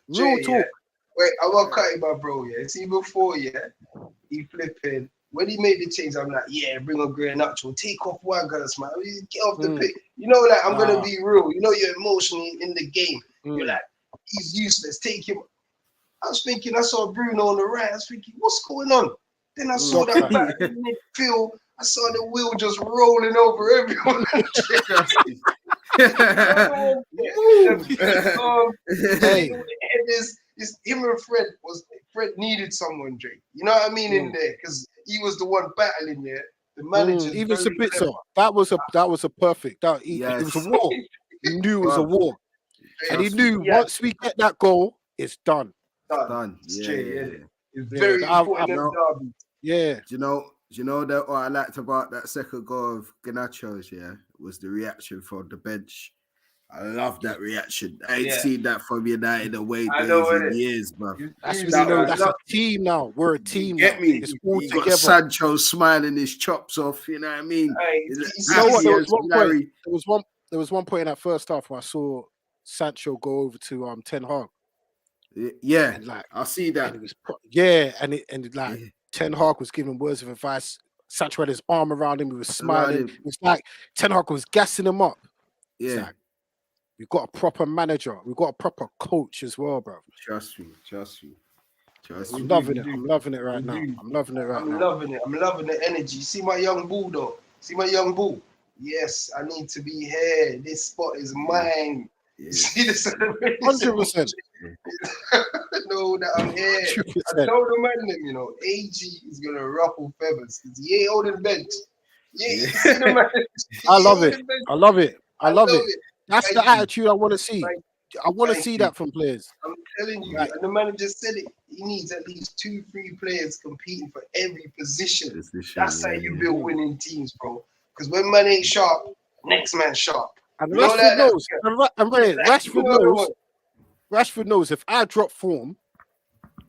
Real talk. Wait, I want to cut it, my bro. Yeah, see before, yeah, he flipping. When he made the change, I'm like, yeah, bring on Grey Natural, take off Waggas, man. Get off the pick. You know, like I'm gonna be real. You know, you're emotionally in the game. You're like, he's useless. Take him. I was thinking, I saw Bruno on the right. I was thinking, what's going on? Then I saw that back in midfield. I saw the wheel just rolling over everyone. It's him and Fred needed someone, Drake. You know what I mean in there because he was the one battling there. The manager, even Sabitzer, that was a perfect. It was a war. He knew it was a war, and he knew once we get that goal, it's done. Done. It's very important. Yeah. Do you know that what I liked about that second goal of Ganacho's, was the reaction from the bench. I love that reaction. I ain't seen that from United away days in years, bro. That's when you know that's a team now. We're a team. Get me? It's all you together. got Sancho smiling his chops off. You know what I mean? You know what? There was one point in that first half where I saw Sancho go over to Ten Hag. Yeah, and like I see that. And it was Ten Hag was giving words of advice. Sancho had his arm around him. He was smiling. It was like Ten Hag was gassing him up. Yeah. Like, we've got a proper manager. We've got a proper coach as well, bro. Trust me. I'm loving it. I'm loving it right now. I'm loving it. I'm loving the energy. See my young bull, though. See my young bull. Yes, I need to be here. This spot is mine. Yeah. See the celebration. 100%. Know that I'm here. 100%. I told the man, you know, AG is gonna ruffle feathers. He ain't holding bench. Yeah. See the man. I love it. I love it. That's the attitude I want to see. I want to see that from players. I'm telling you, and the manager said it. He needs at least 2-3 players competing for every position. That's how you build winning teams, bro. Because when man ain't sharp, next man sharp. And Rashford knows. Rashford knows. Rashford knows if I drop form,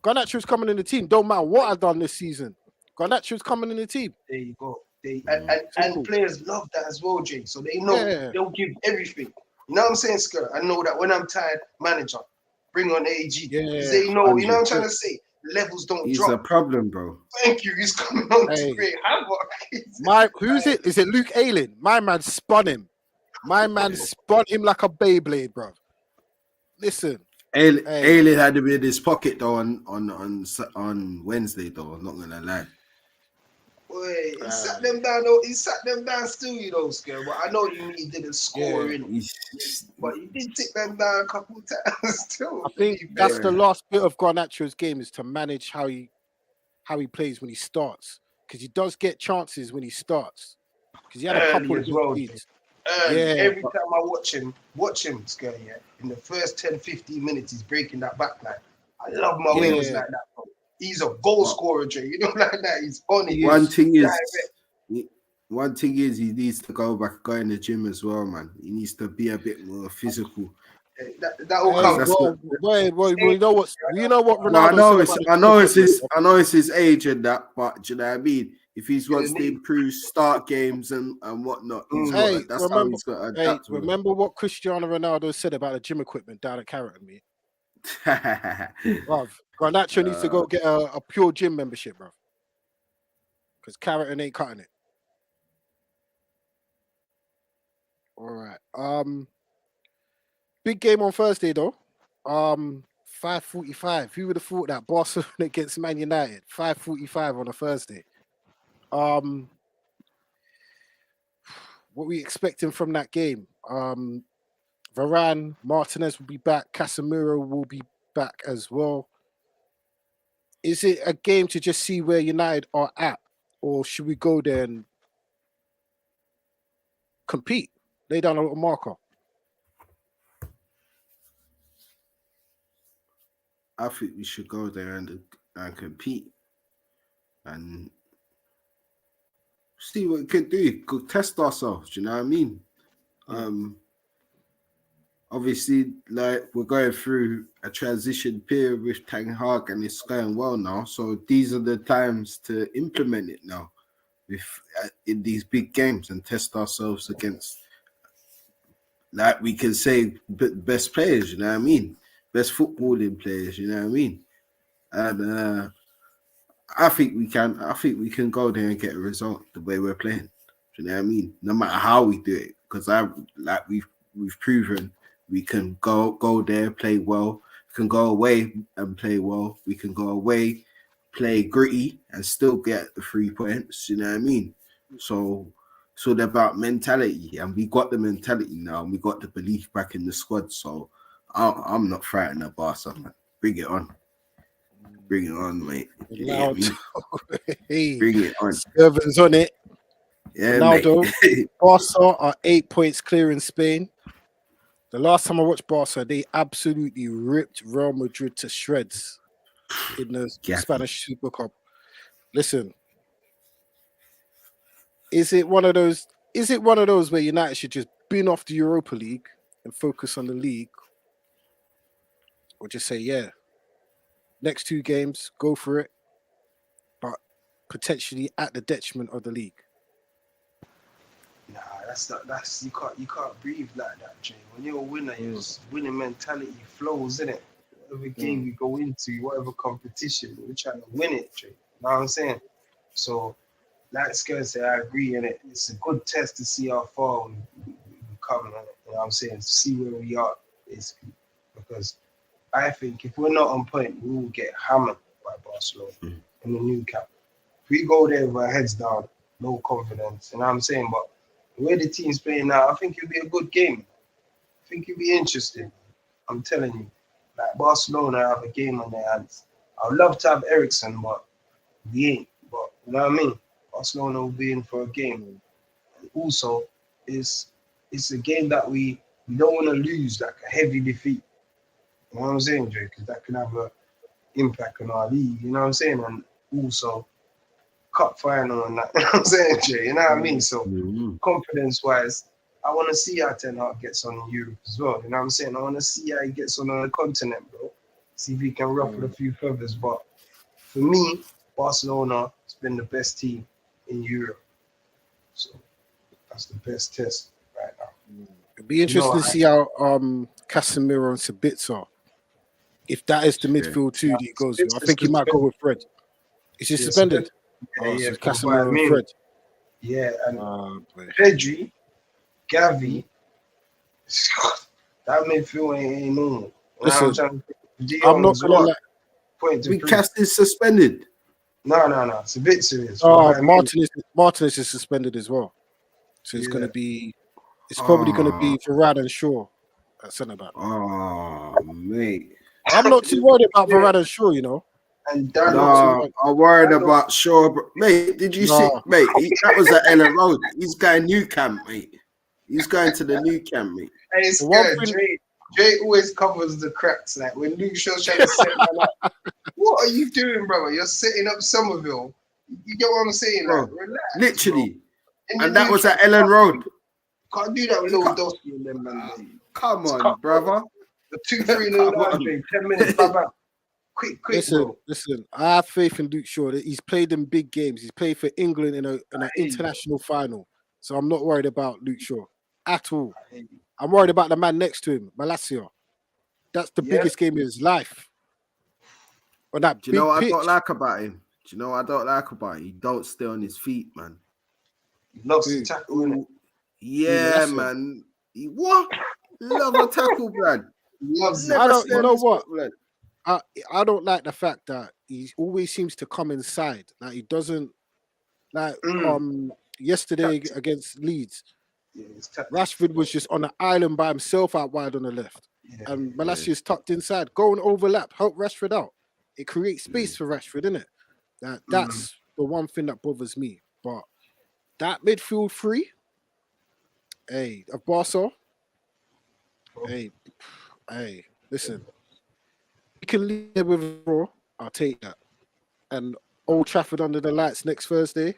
Garnacho's coming in the team. Don't matter what I've done this season. Garnacho's coming in the team. There you go. And players love that as well, Jay. So they know they'll give everything. You know what I'm saying, Skirt? I know that when I'm tired, manager, bring on AG. They know, you know what I'm trying to say? Levels don't drop. He's a problem, bro. Thank you. He's coming on to create havoc. Who's it? Is it Luke Ayling? My man spun him. My man spun him like a Beyblade, bro. Listen. Ayling had to be in his pocket though on Wednesday though. I'm not gonna lie. Boy, he sat them down. He sat them down still, you know, Scare. But I know he didn't score in it. But he did sit them down a couple of times still. I think that's the last bit of Garnacho's game is to manage how he plays when he starts, because he does get chances when he starts. Because he had a couple of leads. Every time I watch him, Scare, in the first 10-15 minutes, he's breaking that back line. I love my wings like that, bro. He's a goal scorer, Jay. You know, like that. He's on it. One thing is, he needs to go in the gym as well, man. He needs to be a bit more physical. That will come. You know what? Ronaldo. I know it's his age and that, but do you know what I mean? If he wants to improve start games and whatnot, that's how he's got to adapt. Remember what Cristiano Ronaldo said about the gym equipment down at Carrot, me? Bruv, Garnacho needs to go get a pure gym membership, bro. Because Carrot ain't cutting it. All right. Big game on Thursday though. 5:45. Who would have thought that Barcelona against Man United? 5:45 on a Thursday. What we expecting from that game? Varane, Martinez will be back. Casemiro will be back as well. Is it a game to just see where United are at, or should we go there and compete? Lay down a little marker. I think we should go there and compete and see what we could do. Could test ourselves. Do you know what I mean? Obviously, like we're going through a transition period with Ten Hag, and it's going well now. So these are the times to implement it now, in these big games, and test ourselves against, like we can say, best players. You know what I mean? Best footballing players. You know what I mean? and I think we can. I think we can go there and get a result the way we're playing. Do you know what I mean? No matter how we do it, because we've proven we can go there, play well. We can go away and play well. We can go away, play gritty, and still get the 3 points. You know what I mean? So it's all about mentality, and we got the mentality now, and we got the belief back in the squad. So I'm not frightened of Barca, man. Bring it on. Bring it on, mate. Loud. Hey, Bring it on. Irvin's on it. Yeah, Ronaldo, mate. Barca are 8 points clear in Spain. The last time I watched Barca, they absolutely ripped Real Madrid to shreds in the Spanish Super Cup. Listen, is it one of those where United should just bin off the Europa League and focus on the league, or just say, yeah, next 2 games, go for it, but potentially at the detriment of the league? Nah, that's you can't breathe like that, Jay. When you're a winner, your winning mentality flows, innit? Whatever game we go into, whatever competition, we're trying to win it, Jay. You know what I'm saying? So, like Skir said, I agree, innit? It's a good test to see how far we come, innit? You know what I'm saying? To see where we are, basically. Because I think if we're not on point, we will get hammered by Barcelona in the new camp. If we go there with our heads down, no confidence, you know what I'm saying? But the way the team's playing now, I think it'll be a good game. I think it'll be interesting. I'm telling you. Like Barcelona have a game on their hands. I would love to have Eriksen, but we ain't. But you know what I mean? Barcelona will be in for a game. And also, it's a game that we don't want to lose, like a heavy defeat. You know what I'm saying, Jay? Because that can have an impact on our league. You know what I'm saying? And also, cup final and that. You know what I'm saying, Jay? You know what I mean? So, confidence-wise, I want to see how Ten Hag gets on in Europe as well. You know what I'm saying? I want to see how he gets on the continent, bro. See if he can ruffle a few feathers. But for me, Barcelona has been the best team in Europe. So that's the best test right now. It'd be interesting to see how Casemiro and Sabitzer, if that is the midfield two that he goes with. I think he might go with Fred. Is he suspended? Yeah, so Casemiro and Fred. Yeah, and Pedri, Gavi, that midfield ain't normal. Listen, I'm not gonna let Cast is suspended. No. Sabitzer is. Martinez is suspended as well. So it's gonna be. It's probably gonna be Varane and Shaw at centre back. Oh, mate. I'm not too worried about Varane and Shaw, you know. And I'm worried about Shaw, mate. Did you see, mate? That was at Ellen Road. He's going new camp, mate. He's going to the new camp, mate. Hey, it's good. Jay always covers the cracks. Like when Luke Shaw's trying to set man up. What are you doing, brother? You're setting up Somerville. You get what I'm saying? Like, relax, literally. And that was at Ellen Road. Can't do that with little Dosky and them, man. Come on, brother. The 2-3 no 10 minutes, bye. Quick, listen. I have faith in Luke Shaw. He's played in big games. He's played for England in an international final. So I'm not worried about Luke Shaw at all. I'm worried about the man next to him, Malacia. That's the biggest game of his life. On that Do you know what I don't like about him? Do you know what I don't like about him? He don't stay on his feet, man. He loves to tackle, innit? Yeah, man. What? Love a tackle, Brad. You know what? I don't like the fact that he always seems to come inside. Like he doesn't like yesterday against Leeds. Yeah, Rashford was just on an island by himself out wide on the left. And Malacia's tucked inside. Go and overlap, help Rashford out. It creates space for Rashford, innit? That's the one thing that bothers me. But that midfield three, of Barca, hey, listen. We can leave it with a draw. I'll take that. And Old Trafford under the lights next Thursday,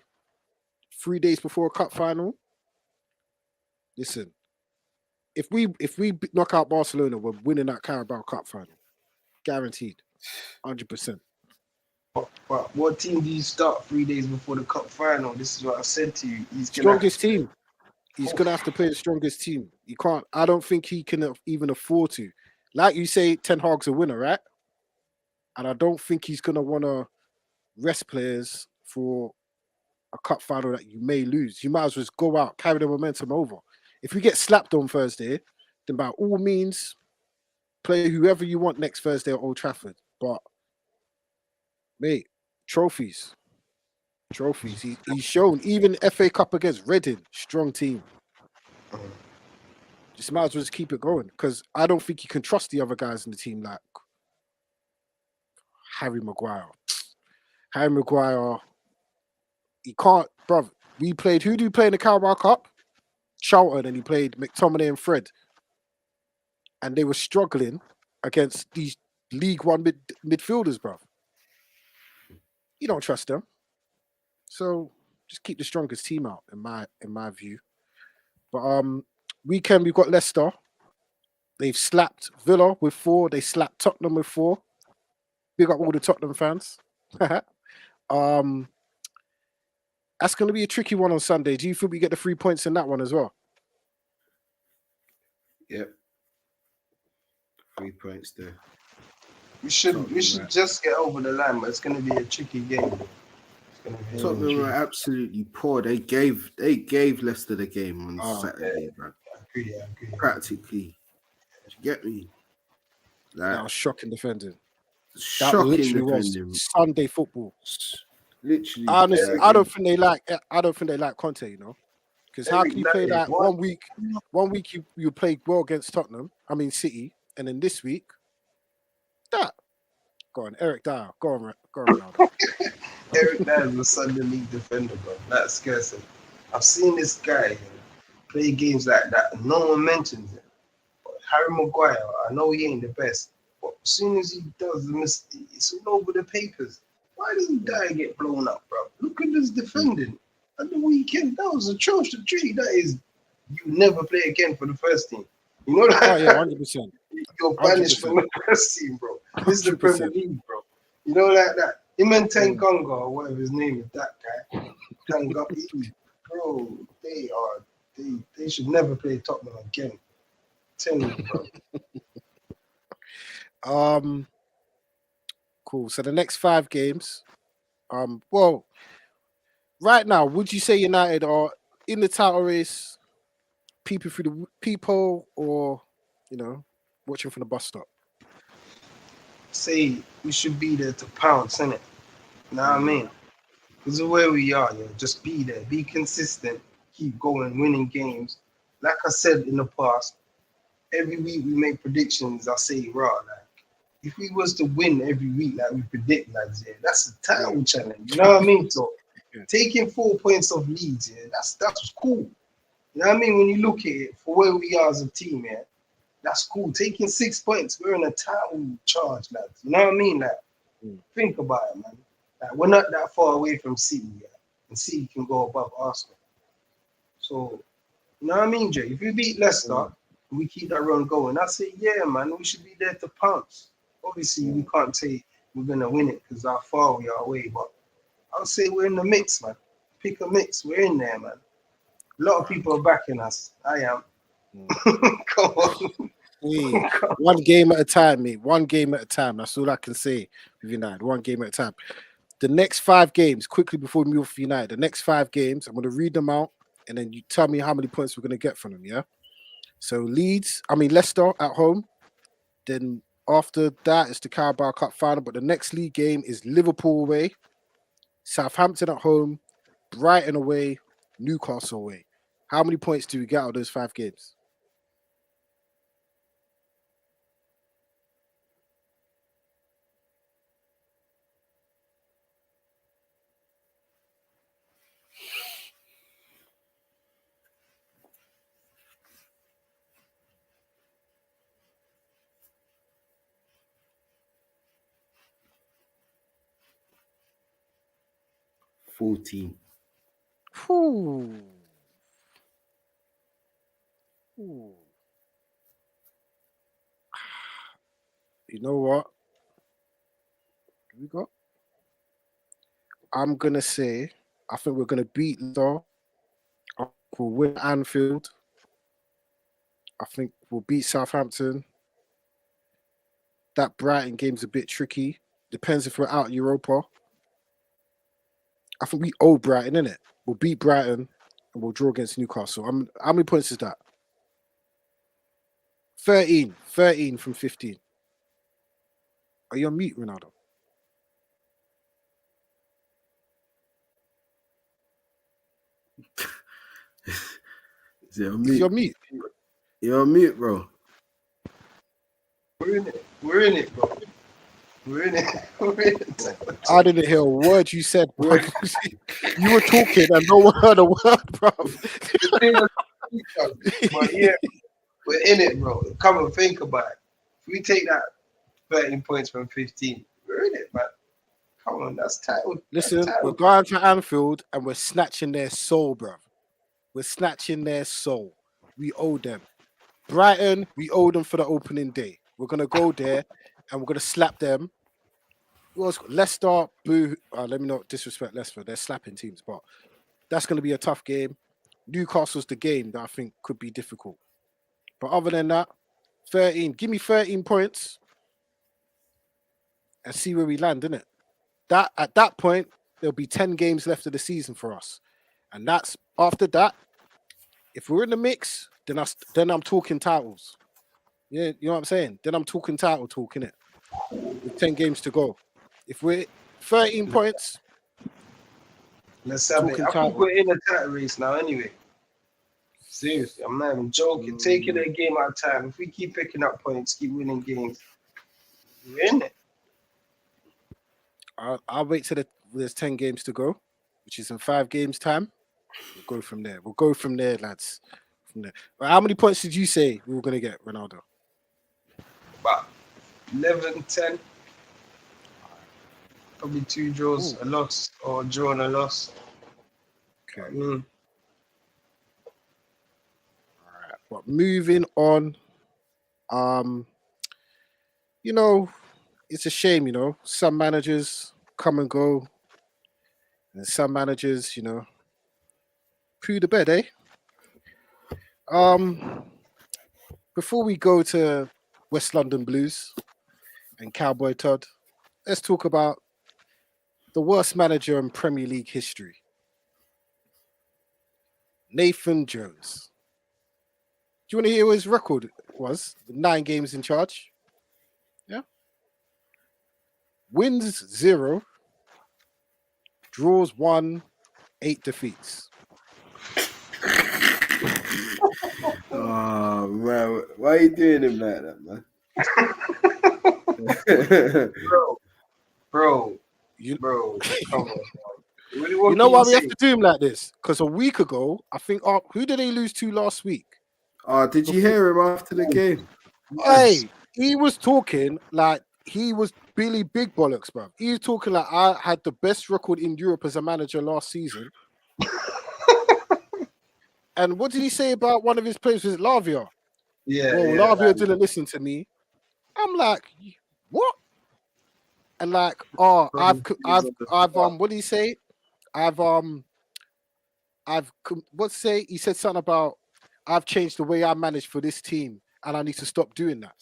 3 days before a cup final. Listen, if we knock out Barcelona, we're winning that Carabao Cup final, guaranteed, 100%. But what team do you start 3 days before the cup final? This is what I said to you. Strongest team. He's gonna have to play the strongest team. He can't. I don't think he can even afford to. Like you say, Ten Hag's a winner, right? and I don't think he's gonna want to rest players for a cup final that you may lose. You might as well just go out, carry the momentum over. If we get slapped on Thursday, then by all means, play whoever you want next Thursday at Old Trafford. But mate, trophies. He's shown even FA Cup against Reading, strong team. Just might as well just keep it going because I don't think you can trust the other guys in the team like Harry Maguire. Harry Maguire, he can't, bruv. We played, who do we play in the Carabao Cup? Charlton, and he played McTominay and Fred. And they were struggling against these League One midfielders, bruv. You don't trust them. So just keep the strongest team out, in my view. But weekend we've got Leicester. They've slapped Villa with 4. They slapped Tottenham with 4. Big up all the Tottenham fans. That's going to be a tricky one on Sunday. Do you think we get the 3 points in that one as well? Yep. 3 points there. We should just get over the line, but it's going to be a tricky game. Tottenham were absolutely poor. They gave Leicester the game on Saturday, bro. I agree. Practically. Do you get me? That was shocking defending. Shocking defending. Was Sunday football. Literally. Honestly, I don't think they like Conte, you know. Because how can you play that one week you play well against City, and then this week, that. Go on, Eric Dyer. Go on, Ronaldo. Eric Dyer is a Sunday league defender, bro. That scares him. I've seen this guy play games like that, and no one mentions it. But Harry Maguire, I know he ain't the best, but as soon as he does the mistake, it's all over the papers. Why doesn't Dyer get blown up, bro? Look at this defending. At the weekend, that was atrocious. That is, you never play again for the first team. You know that? Oh, yeah, 100%. You're banished from the first team, bro. This is the Premier League, bro. You know, like that. Him and Tanganga, or whatever his name is, that guy. Tanganga, bro, they should never play Tottenham again. Tell me, bro. Cool. So the next 5 games, well, right now, would you say United are in the title race, peeping through the peephole, or, you know, watching from the bus stop? Say we should be there to pounce, innit? You know what I mean? Because of where we are, just be there, be consistent, keep going, winning games. Like I said in the past, every week we make predictions. I say, like, if we was to win every week like we predict, lads, that's a title challenge. You know what I mean? So taking 4 points of leads, that's cool. You know what I mean? When you look at it for where we are as a team, that's cool. Taking 6 points, we're in a title charge, lads. You know what I mean? Like, think about it, man. Like, we're not that far away from City, and City can go above Arsenal. So, you know what I mean, Jay? If we beat Leicester, we keep that run going, I say, yeah, man, we should be there to pounce. Obviously, we can't say we're going to win it because how far we are away, but I'll say we're in the mix, man. Pick a mix. We're in there, man. A lot of people are backing us. I am. Come on. One game at a time, mate. One game at a time. That's all I can say with United. One game at a time. The next 5 games, quickly before we move for United, the next 5 games, I'm going to read them out, and then you tell me how many points we're going to get from them, yeah? So Leicester at home. Then after that, it's the Carabao Cup final. But the next league game is Liverpool away, Southampton at home, Brighton away, Newcastle away. How many points do we get out of those 5 games? $14. Ooh. You know what? We got. I'm gonna say I think we're gonna beat Leicester. We'll win Anfield. I think we'll beat Southampton. That Brighton game's a bit tricky. Depends if we're out Europa. I think we owe Brighton, innit? We'll beat Brighton and we'll draw against Newcastle. How many points is that? 13. 13 from 15. Are you on mute, Ronaldo? Is it on Is mute? he on mute? You're on mute, bro. We're in it. We're in it, bro. We're in it. We're in it. I didn't hear a word you said, bro. You were talking and no one heard a word, bro. But yeah, we're in it, bro. Come and think about it. If we take that 13 points from 15, we're in it, man. Come on, that's title. Listen, that's we're title. going to Anfield and we're snatching their soul, bro. We're snatching their soul. We owe them. Brighton, we owe them for the opening day. We're going to go there and we're going to slap them. Leicester, boo. Let me not disrespect Leicester. They're slapping teams, but that's going to be a tough game. Newcastle's the game that I think could be difficult. But other than that, 13. Give me 13 points and see where we land, innit? That at that point, there'll be 10 games left of the season for us. And that's after that. If we're in the mix, then I'm talking titles. Yeah, you know what I'm saying? Then I'm talking title talk, innit? With 10 games to go. If we're 13 points, Let's have it. I think we're in a title race now anyway. Seriously, I'm not even joking. Taking a game at a time. If we keep picking up points, keep winning games, we're in it. I'll wait till there's 10 games to go, which is in 5 games' time. We'll go from there. We'll go from there, lads. From there. But how many points did you say we were going to get, Ronaldo? About 11, 10. Probably 2 draws, a loss, or a draw and a loss. Okay. I mean, All right. But moving on, you know, it's a shame, you know, some managers come and go, and some managers, you know, poo the bed, eh? Before we go to West London Blues and Cowboy Todd, let's talk about the worst manager in Premier League history, Nathan Jones. Do you want to hear what his record was? 9 games in charge. Yeah. Wins 0, draws 1, 8 defeats. Oh man, why are you doing him like that, man? bro, come on. You know why we have to do him like this? Because a week ago, I think, who did they lose to last week? Oh, did you hear him after the game? Hey, he was talking like he was Billy Big Bollocks, bro. He was talking like I had the best record in Europe as a manager last season. And what did he say about one of his players? Was it Lavia? Yeah. Well, Lavia didn't listen to me. I'm like, what? And like, what did he say? He said something about I've changed the way I manage for this team and I need to stop doing that.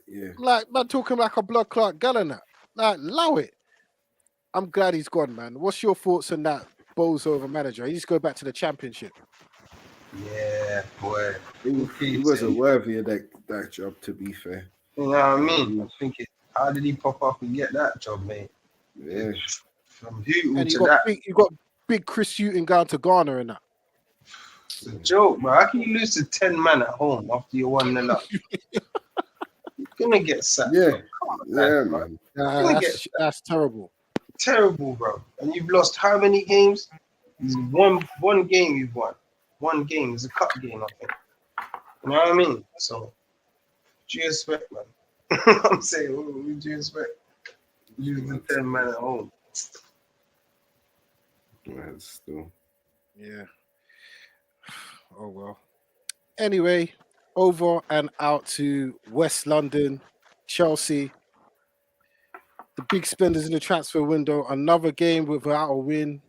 Yeah. Like, man, talking like a blood clot gal and that. Like, allow it. I'm glad he's gone, man. What's your thoughts on that bozo of a manager? He just go back to the championship. Yeah, boy. He wasn't worthy of that job, to be fair. You know what I mean? I'm thinking, how did he pop up and get that job, mate? Yeah. From Hooten And to that. You got big Chris Hooten going to Ghana and that. It's a joke, bro. How can you lose to 10 man at home after you're 1-0 up? You're gonna get sacked. Yeah. Bro. Man. That's terrible. Terrible, bro. And you've lost how many games? One game you've won. One game. It's a cup game, I think. You know what I mean? So, do you expect, man? I'm saying, what do you expect? Losing 10 man at home. That's still. Yeah. Oh well. Anyway, over and out to West London, Chelsea. The big spenders in the transfer window. Another game without a win.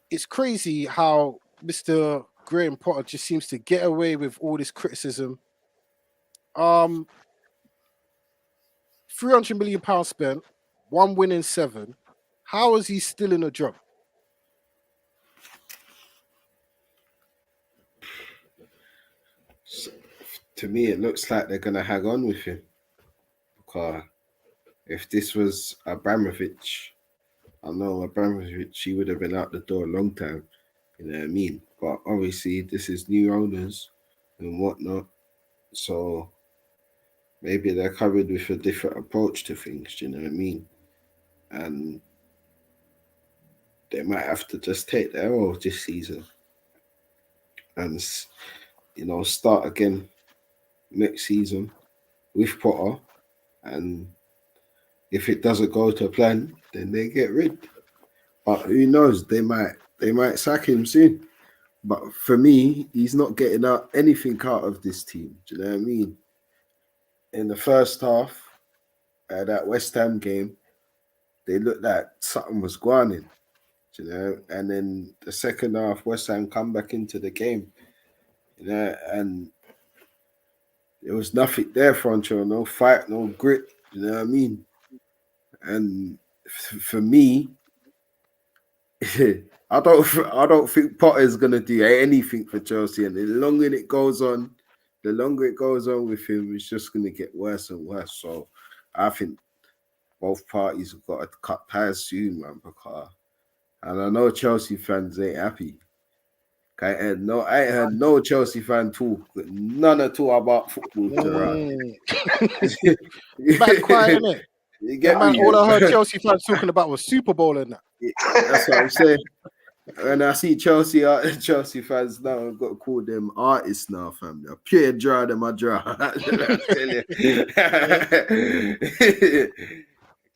It's crazy how Mr. Graham Potter just seems to get away with all this criticism. £300 million spent, 1 win in 7. How is he still in a job? To me, it looks like they're gonna hang on with him. Because if this was Abramovich, I know Abramovich, he would have been out the door a long time. You know what I mean? But obviously, this is new owners and whatnot. So maybe they're covered with a different approach to things. Do you know what I mean? And they might have to just take their L this season and start again next season with Potter. And if it doesn't go to plan, then they get rid. But who knows? They might sack him soon. But for me, he's not getting out anything out of this team. Do you know what I mean? In the first half, that West Ham game, they looked like something was going in. You know, and then the second half, West Ham come back into the game. You know, and there was nothing there, Francho. No fight, no grit. You know what I mean? And for me, I don't think Potter's gonna do anything for Chelsea. And the longer it goes on with him, it's just gonna get worse and worse. So I think both parties have got to cut ties soon, man. Because, and I know Chelsea fans ain't happy. I ain't heard no Chelsea fan talk, none at all about football, Gerard. Bad quiet, innit? You get man, me? all I heard Chelsea fans talking about was Super Bowl and that. That's what I'm saying. And I see Chelsea fans now, I've got to call them artists now, fam. They're pure draw them a draw.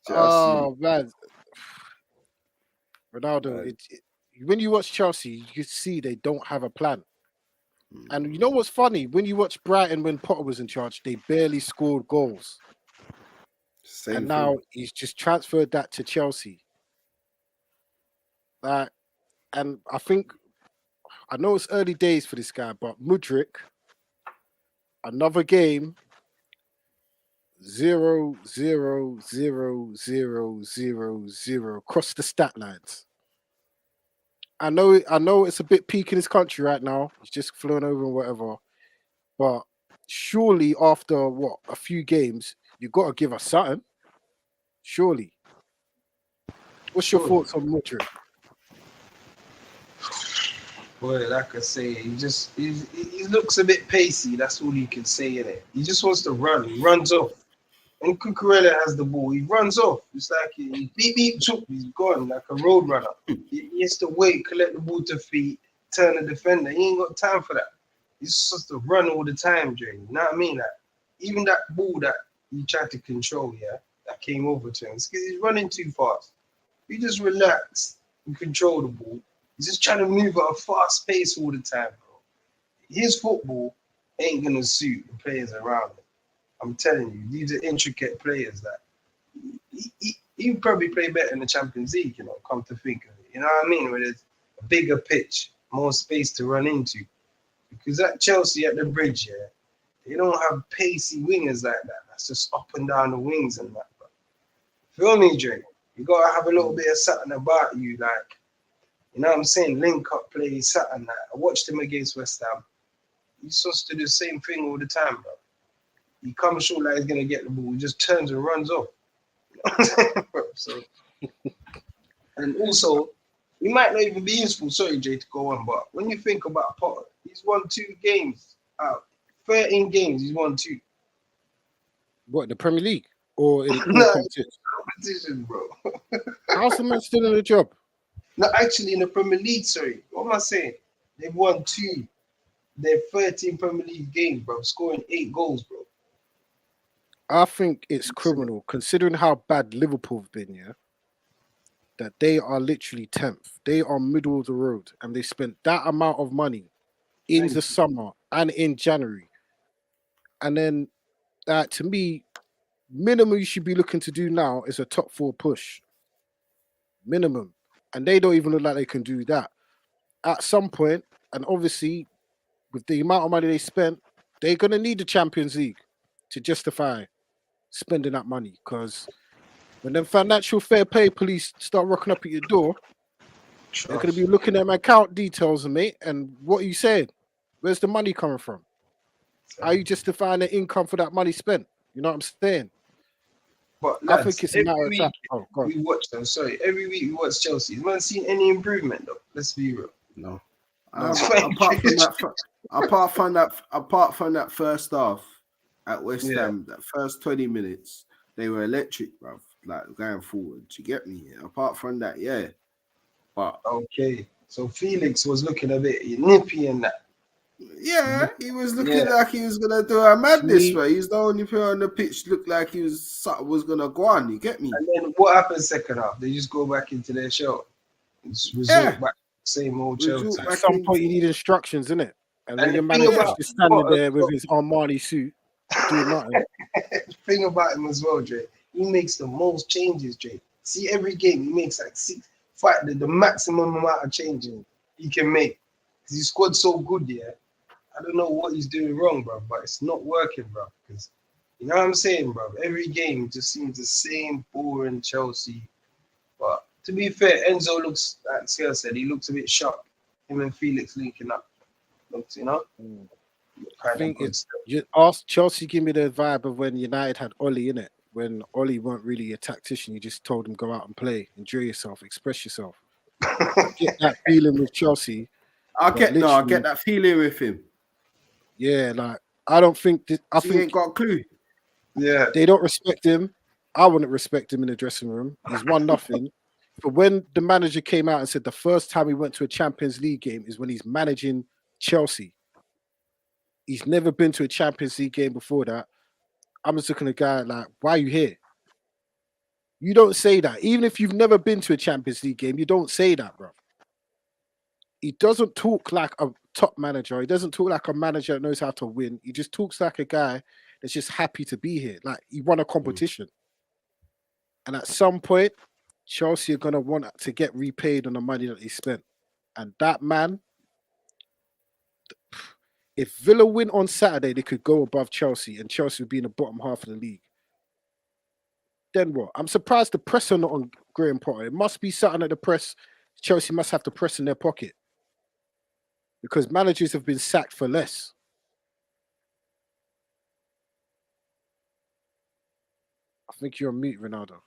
Oh man, Ronaldo. When you watch Chelsea, you can see they don't have a plan. And you know what's funny? When you watch Brighton when Potter was in charge, they barely scored goals. And now he's just transferred that to Chelsea. And I think, I know it's early days for this guy, but Mudryk, another game, 0, 0, 0, 0, 0, 0 across the stat lines. I know it's a bit peak in his country right now. He's just flown over and whatever. But surely after a few games, you've got to give us something. Surely. What's your thoughts on Mudryk? Boy, like I say, he looks a bit pacey. That's all you can say in it. He just wants to run. He runs off. When Cucurella has the ball, he runs off. It's like he beep beep choop. He's gone like a road runner. He has to wait, collect the ball to feet, turn the defender. He ain't got time for that. He's supposed to run all the time, Jay. You know what I mean? Like, even that ball that he tried to control, that came over to him. It's because he's running too fast. If you just relax and control the ball, he's just trying to move at a fast pace all the time, bro. His football ain't gonna suit the players around him. I'm telling you, these are intricate players that he probably play better in the Champions League, come to think of it. You know what I mean? Where there's a bigger pitch, more space to run into. Because at Chelsea, at the bridge, they don't have pacey wingers like that. That's just up and down the wings and that. Bro. Feel me, Dre? You got to have a little bit of something about you, like, you know what I'm saying? Link up play, something like that. I watched him against West Ham. He's supposed to do the same thing all the time, bro. He comes short like he's going to get the ball. He just turns and runs off. So, and also, he might not even be useful. Sorry, Jay, to go on. But when you think about Potter, he's won 2 games out. 13 games, he's won 2. What, in the Premier League? Or in competition, bro. How's the man still in the job? No, actually, in the Premier League, sorry. What am I saying? They've won 2. They're 13 Premier League games, bro. Scoring 8 goals, bro. I think it's criminal, considering how bad Liverpool have been, that they are literally 10th. They are middle of the road, and they spent that amount of money in the summer and in January. And then, to me, minimum you should be looking to do now is a top 4 push. Minimum. And they don't even look like they can do that. At some point, and obviously, with the amount of money they spent, they're going to need the Champions League to justify spending that money, because when them financial fair play police start rocking up at your door, they're going to be looking at my account details, mate. And what are you saying? Where's the money coming from? Are you justifying the income for that money spent? You know what I'm saying? But I lads, think it's a every matter of week time. Oh, God. we watch them. Sorry, every week we watch Chelsea. You haven't seen any improvement though. Let's be real. No. No. Apart from that first half at West Yeah. Ham, that first 20 minutes, they were electric, bruv. Like going forward. You get me? Apart from that, yeah. But Okay, so Felix was looking a bit nippy in that. yeah, he was looking like he was gonna do a madness, but he's the only player on the pitch looked like he was gonna go on. You get me? And then what happened second half? They just go back into their shell. Resort back same old Chelsea. At some point, you need instructions, innit? And when the your thing manager's about- just standing there with his Armani suit, doing nothing. The thing about him as well, Jay, he makes the most changes, Jay. See, every game he makes like the maximum amount of changes he can make. Because he scored so good, yeah. I don't know what he's doing wrong, bro, but it's not working, bro. Because you know what I'm saying, bro? Every game just seems the same boring Chelsea. But to be fair, Enzo looks, like Sierra said, he looks a bit sharp. Him and Felix linking up. Looks, you know? I think it's you asked Chelsea, give me the vibe of when United had Ollie in it. When Ollie weren't really a tactician, you just told him go out and play, enjoy yourself, express yourself. I get that feeling with Chelsea. I get that feeling with him. Yeah, like I don't think I think he ain't got a clue. Yeah, they don't respect him. I wouldn't respect him in the dressing room. He's 1-0. But when the manager came out and said the first time he went to a Champions League game is when he's managing Chelsea. He's never been to a Champions League game before that. I'm just looking at the guy like, why are you here? You don't say that. Even if you've never been to a Champions League game, you don't say that, bro. He doesn't talk like a top manager. He doesn't talk like a manager that knows how to win. He just talks like a guy that's just happy to be here. Like he won a competition. And at some point, Chelsea are going to want to get repaid on the money that they spent. And that man, if Villa win on Saturday, they could go above Chelsea and Chelsea would be in the bottom half of the league. Then what? I'm surprised the press are not on Graham Potter. It must be something that the press, Chelsea must have the press in their pocket. Because managers have been sacked for less. I think you're on mute, Ronaldo.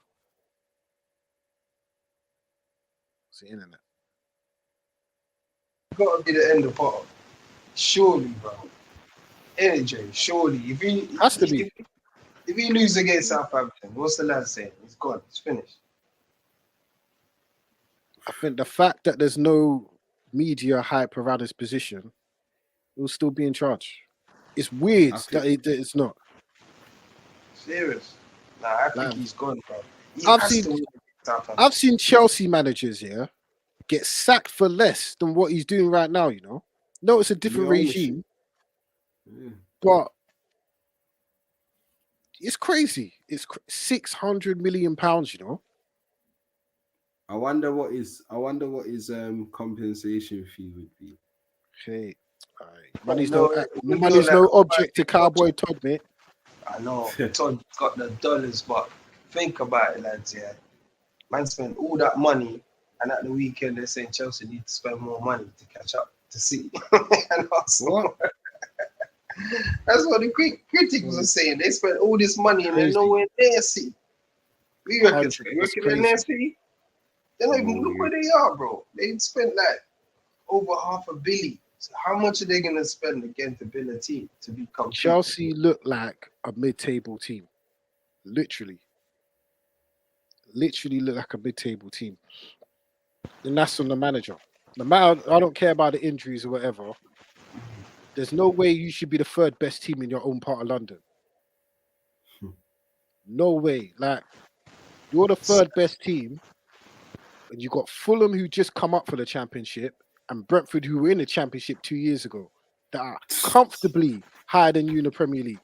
It's the internet. got to be the end of Potter. Surely, bro. Energy, surely. Has to be. If he loses against Southampton, what's the lad saying? It's gone. It's finished. I think the fact that there's no media hype around his position, he'll still be in charge. It's weird that it's not. Serious. Nah, I think he's gone, bro. I've seen Chelsea managers here get sacked for less than what he's doing right now, you know. No, it's a different regime. But it's crazy. It's £600 million, you know. I wonder what his compensation fee would be. Hey, money's no object to Cowboy Todd, mate. I know Todd's got the dollars, but think about it, lads. Yeah, man spent all that money, and at the weekend they're saying Chelsea need to spend more money to catch up to City. And what? That's what the critics are saying. They spent all this money and they're nowhere near City. We reckon they're near City. They don't even look where they are, bro. They spent like over $500 million. So how much are they going to spend again to build a team to become Chelsea look like a mid-table team. Literally look like a mid-table team. And that's on the manager. No matter, I don't care about the injuries or whatever. There's no way you should be the third best team in your own part of London. No way. Like, you're the third best team, and you got Fulham who just come up for the championship, and Brentford who were in the championship 2 years ago, that are comfortably higher than you in the Premier League.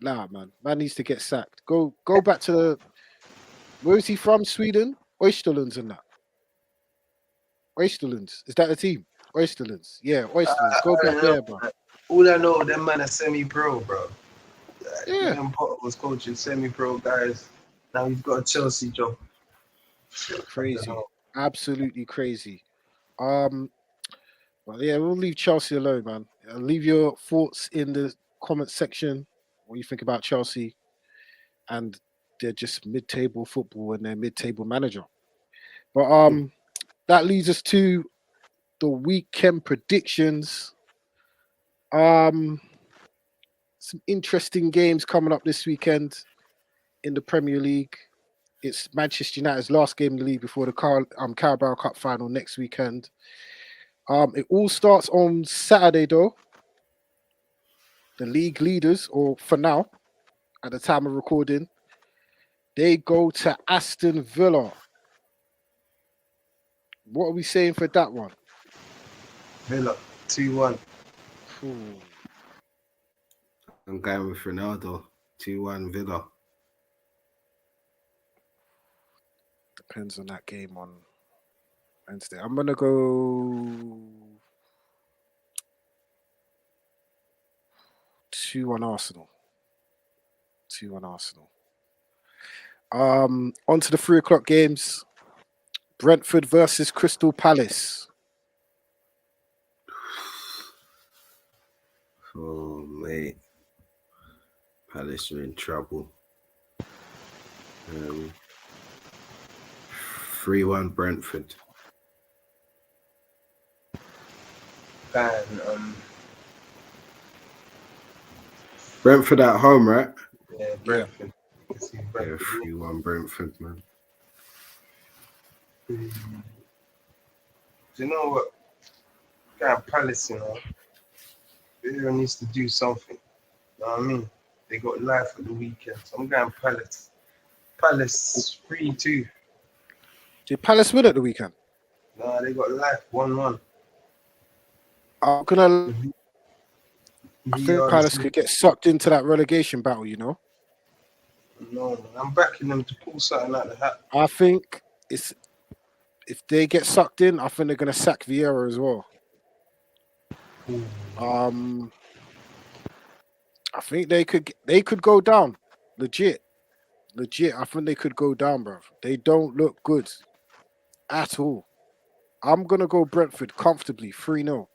Nah, man needs to get sacked. Go back to the. Where is he from? Sweden? Oysterlands and that. Oysterlands. Is that the team? Oysterlands. Yeah, Oysterlands. Go back there, bro. All I know, them man are semi-pro, bro. Yeah, Graham Potter was coaching semi-pro guys. Now he's got a Chelsea job. I don't crazy, know. absolutely crazy. Um, but yeah, we'll leave Chelsea alone, man. Leave your thoughts in the comment section. What you think about Chelsea and they're just mid-table football and their mid-table manager. But that leads us to the weekend predictions. Um, some interesting games coming up this weekend in the Premier League. It's Manchester United's last game in the league before the Carabao Cup final next weekend. It all starts on Saturday, though. The league leaders, or for now, at the time of recording, they go to Aston Villa. What are we saying for that one? Villa 2-1. Phew, I'm going with Ronaldo. 2-1 Villa. depends on that game on Wednesday. I'm gonna go 2-1 Arsenal. 2-1 Arsenal. On to the 3 o'clock games. Brentford versus Crystal Palace. Oh, mate. Palace are in trouble. 3-1 Brentford. And Brentford at home, right? yeah, Brentford. Let's see, Yeah, Brentford. 3-1 Brentford, man. Do you know what? Going Palace, Villa needs to do something. You know what I mean? They got life at the weekend. So I'm going Palace. Palace 3-2. Did Palace win at the weekend? Nah, they got life 1-1. I'm gonna. I think VR Palace is could get sucked into that relegation battle. no, man. I'm backing them to pull something out the hat. I think it's if they get sucked in, I think they're gonna sack Vieira as well. Um, I think they could go down. Legit. I think they could go down, bro. They don't look good at all. I'm gonna go Brentford comfortably, 3-0.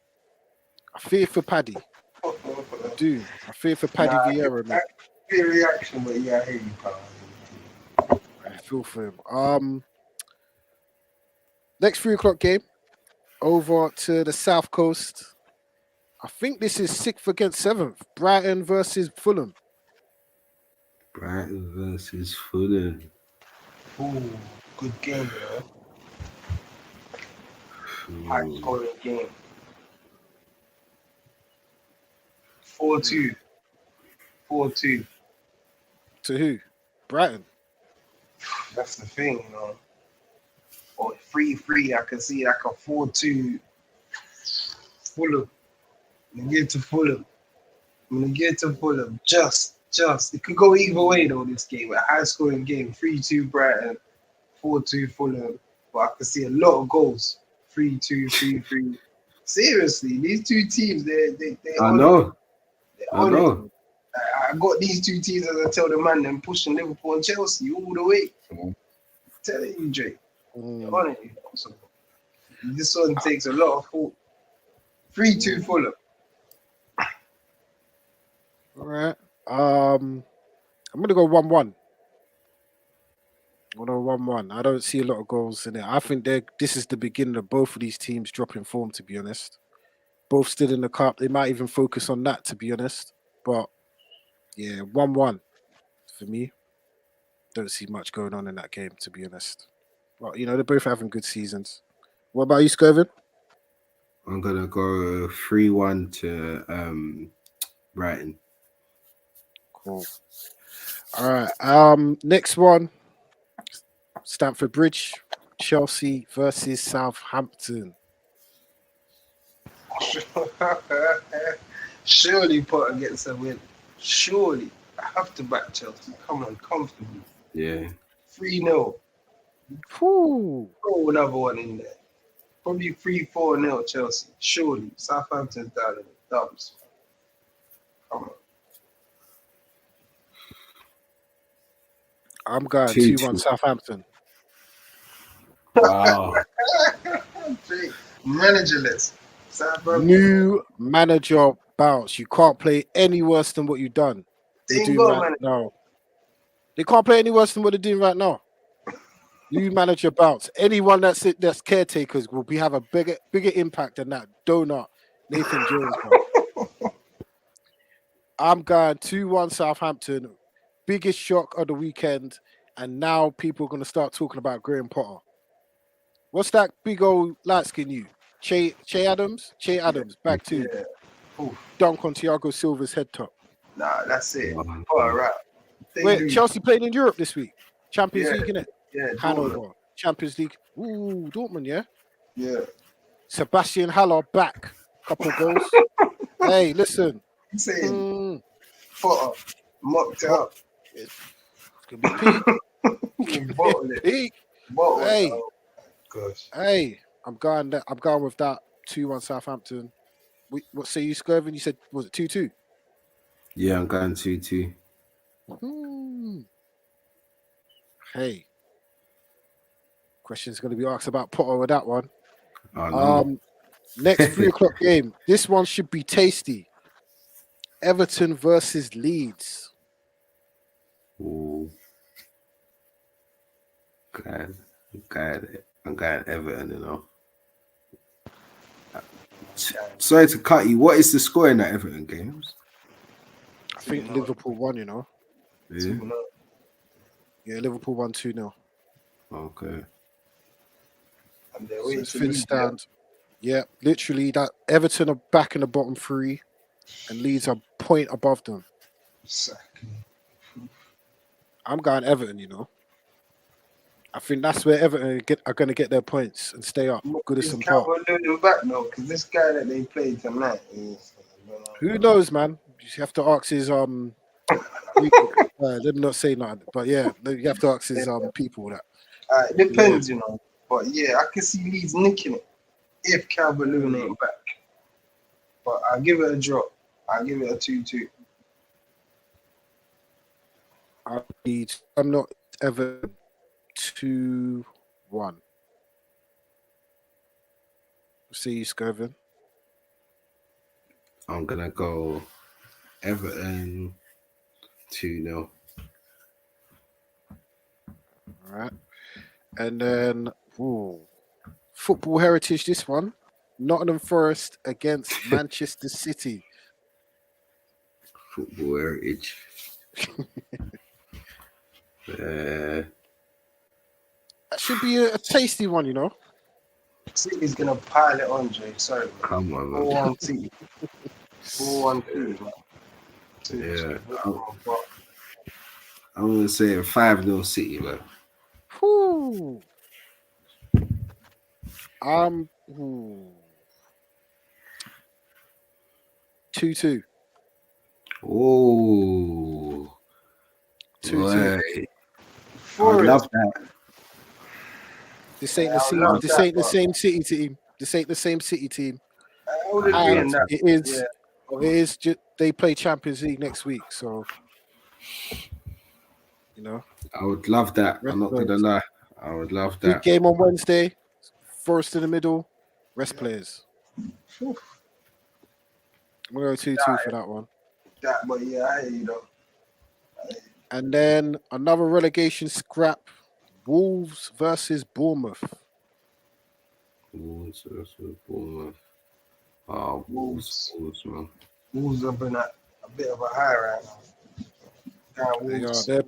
I fear for Paddy. I do. I fear for Paddy Nah, Vieira, I mate. feel reaction, but yeah, I hear you, pal. I feel for him. Next 3 o'clock game over to the South Coast. I think this is 6th against 7th. Brighton versus Fulham. Brighton versus Fulham. Ooh, good game, High scoring game. 4-2. 4-2. To who? Brighton. That's the thing, Or 3-3. I can see like a 4-2 Fulham. I'm gonna get to Fulham. Just. It could go either way though. This game, a high scoring game. 3-2 Brighton, 4-2 Fulham. But I can see a lot of goals. 3-2, 3-3. Seriously, these two teams, they I on it. know. They're I on it. know. I got these two teams as I tell the man, them pushing Liverpool and Chelsea all the way. Mm. Telling you, Drake. They're Mm. on it. So this one takes a lot of thought. 3-2 Fulham. All right. I'm gonna go 1-1. I'm gonna 1-1. I don't see a lot of goals in it. I think this is the beginning of both of these teams dropping form, to be honest. Both still in the cup. They might even focus on that, to be honest. But yeah, 1-1 for me. Don't see much going on in that game, to be honest. Well, they're both having good seasons. What about you, Scovin? I'm gonna go 3-1 to Brighton. Cool. All right. Next one. Stamford Bridge, Chelsea versus Southampton. Surely Potter gets a win. Surely. I have to back Chelsea. Come on, comfortably. Yeah. 3-0. Whew. Throw another one in there. Probably 3-4-0 Chelsea. Surely. Southampton's down in the dumps. Come on. I'm going 2-2. 2-1 Southampton. Wow. Managerless. Southampton. New manager bounce. You can't play any worse than what you've done. They You're ain't doing got a right manager. now. They can't play any worse than what they're doing right now. New manager bounce. Anyone that's caretakers will have a bigger impact than that donut Nathan Jones, bro. I'm going 2-1 Southampton. Biggest shock of the weekend, and now people are going to start talking about Graham Potter. What's that big old light skin you? Che Adams? Che Adams, back to Yeah. Oof. dunk on Thiago Silva's head top. Nah, that's it. Wow. All right. They Wait, lose. Chelsea playing in Europe this week. Champions Yeah. League, innit? Yeah, Dortmund. Hanover. Champions League. Ooh, Dortmund, yeah? Yeah. Sebastian Haller back. Couple goals. Hey, listen. I'm saying Mm, Potter mocked it What? up. it's going to be peak. Bottle it. Peak. Bottle Hey. it. Oh, gosh. Hey, I'm going with that 2-1 Southampton. What say you, Skirvin? You said, was it 2-2? Yeah, I'm going 2-2. Hey. Question's going to be asked about Potter with that one. Oh, no. Next 3 o'clock game. This one should be tasty. Everton versus Leeds. Ooh. I'm going Everton, you know. Sorry to cut you. What is the score in that Everton games? I think Liverpool won, you know. Yeah. Yeah, Liverpool won 2-0. Okay. And they're So waiting it's to Finn leave, stand. Yeah, literally that Everton are back in the bottom 3 and Leeds are a point above them. Exactly. I'm going Everton, you know. I think that's where Everton are going to get their points and stay up. Goodison Park. Calvert-Lewin back now? Because this guy that they played tonight is. Who knows, man? You have to ask his let me not say nothing, but yeah, you have to ask his people that. It depends, you know. But yeah, I can see Leeds nicking it if Calvert-Lewin ain't back. But I'll give it a drop. I'll give it a 2-2. I'm not ever 2-1. See you, Skirvin. I'm going to go Everton 2-0. All right. And then, football heritage, this one. Nottingham Forest against Manchester City. Football heritage. That should be a tasty one, you know. City's going to pile it on, Jay. Sorry, man. Come on, man. 4-1 City. 4-1 man. Yeah. I'm going to say a 5-0 City, man. Whew. 2-2. Oh. 2-2. I would love that. This ain't the same City team. This ain't the same City team. I would agree on that. It is. Yeah. It is. They play Champions League next week, so you know. I would love that. I'm not gonna lie. I would love that. Big game on Wednesday. Forest in the middle. Rest players. I'm gonna go 2-2 for that one. But yeah, I hear you though. And then another relegation scrap. Wolves versus Bournemouth. Wolves versus Bournemouth. Oh, Wolves, man. Wolves have been at a bit of a high right now. They're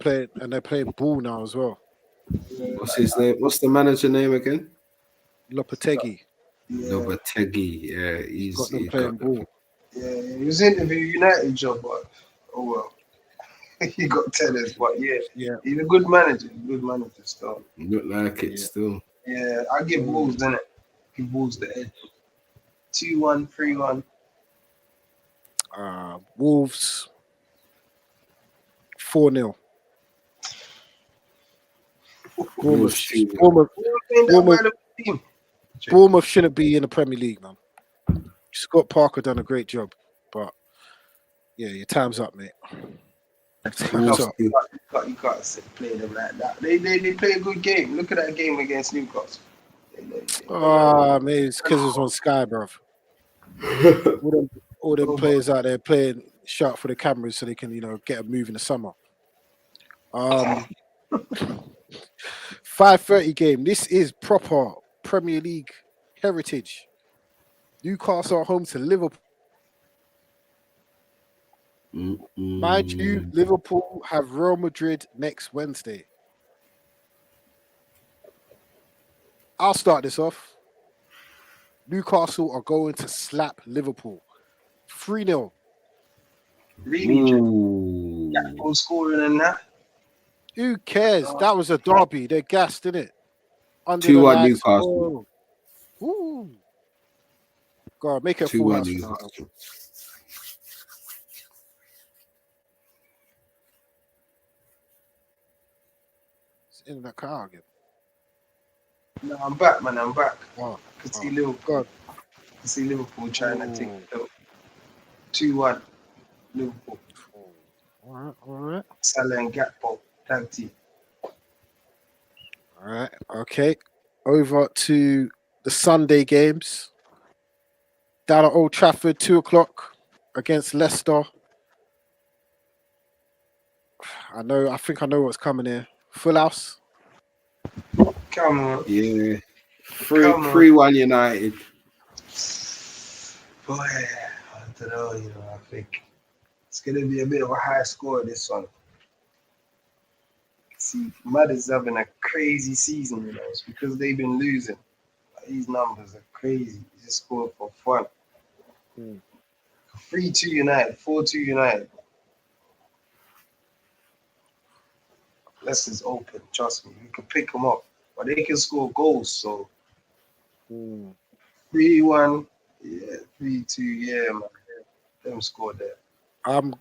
playing ball now as well. What's his name? What's the manager name again? Lopetegui. Lopetegui. Yeah, he's got them playing ball. Yeah, he was interviewing United job, but oh well. He got tennis, but yeah, he's a good manager. Still. Look like it still. Yeah, I give Wolves, innit? Give Wolves the edge. 2-1, 3-1. Wolves 4-0. Bournemouth shouldn't be in the Premier League, man. Scott Parker done a great job, but yeah, your time's up, mate. So, You can't play them like that. They play a good game. Look at that game against Newcastle. man, it's because it's on Sky, bro. All them players out there playing sharp for the cameras so they can, get a move in the summer. 5:30 game. This is proper Premier League heritage. Newcastle are home to Liverpool. Mind you, Liverpool have Real Madrid next Wednesday. I'll start this off. Newcastle are going to slap Liverpool 3-0. Really? Gakpo scoring and that? Who cares? That was a derby. They're gassed, innit? Under 2-1 Newcastle. Ooh. God, make it 2-1 full Newcastle. It's in that car again. No, I'm back, man. I'm back. Oh, I can see Liverpool. God. I can see Liverpool trying to take it out. 2-1 Liverpool. All right. Salah and Gakpo tag team. All right. Okay. Over to the Sunday games. Down at Old Trafford, 2:00 against Leicester. I think I know what's coming here. Full house. Come on. Yeah. 3-1 United. Boy, I don't know, I think it's going to be a bit of a high score, this one. See, Mad is having a crazy season, It's because they've been losing. These numbers are crazy. He just scored for fun. 3-2 United, 4-2 United. Leicester's open, trust me. You can pick them up, but they can score goals. So 3-1, yeah, 3-2, yeah, man. Them scored there. I'm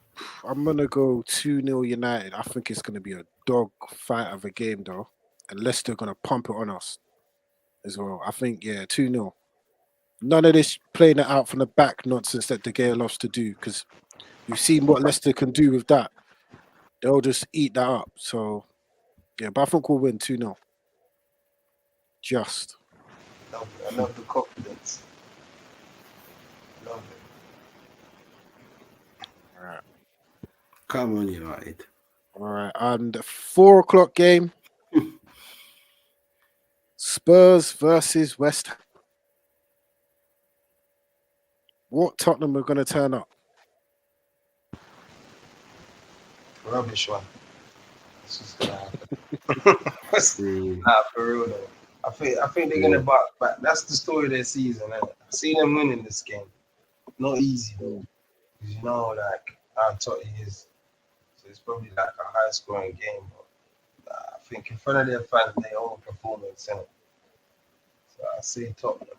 gonna go 2-0 United. I think it's gonna be a dog fight of a game though, and Leicester gonna pump it on us as well. I think 2-0. None of this playing it out from the back nonsense that De Gea loves to do, because you've seen what Leicester can do with that. They'll just eat that up. So but I think we'll win 2-0. Just. I love the confidence. Love it. All right. Come on, United. All right. And the 4:00 game. Spurs versus West Ham. What Tottenham are going to turn up? Rubbish one. It's just gonna happen. For real though. I think they're gonna bounce back. That's the story of their season. I've seen them winning this game. Not easy though. Because like how Tottenham is. So it's probably like a high scoring game. But I think in front of their fans, they own performance in it. So I say Tottenham.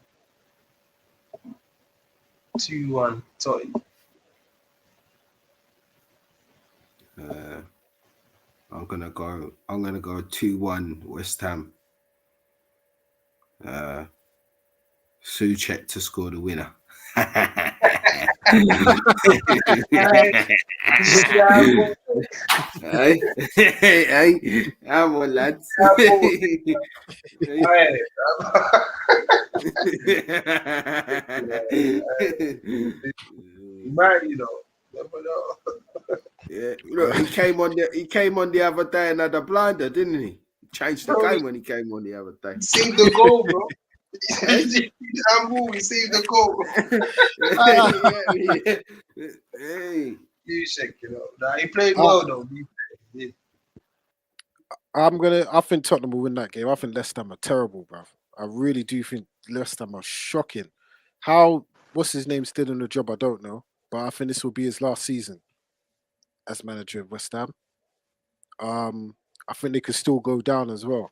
2-1 Tottenham. I'm gonna go 2-1 West Ham. Souček to score the winner. Hey, come on, lads. Right, Yeah, look, he came on the other day and had a blinder, didn't he? Changed the game when he came on the other day. Saved the goal, bro. We saved the goal. Hey, You shake, Nah, he played well though. I think Tottenham will win that game. I think Leicester are terrible, bruv. I really do think Leicester are shocking. What's his name still in the job? I don't know. But I think this will be his last season as manager of West Ham. I think they could still go down as well.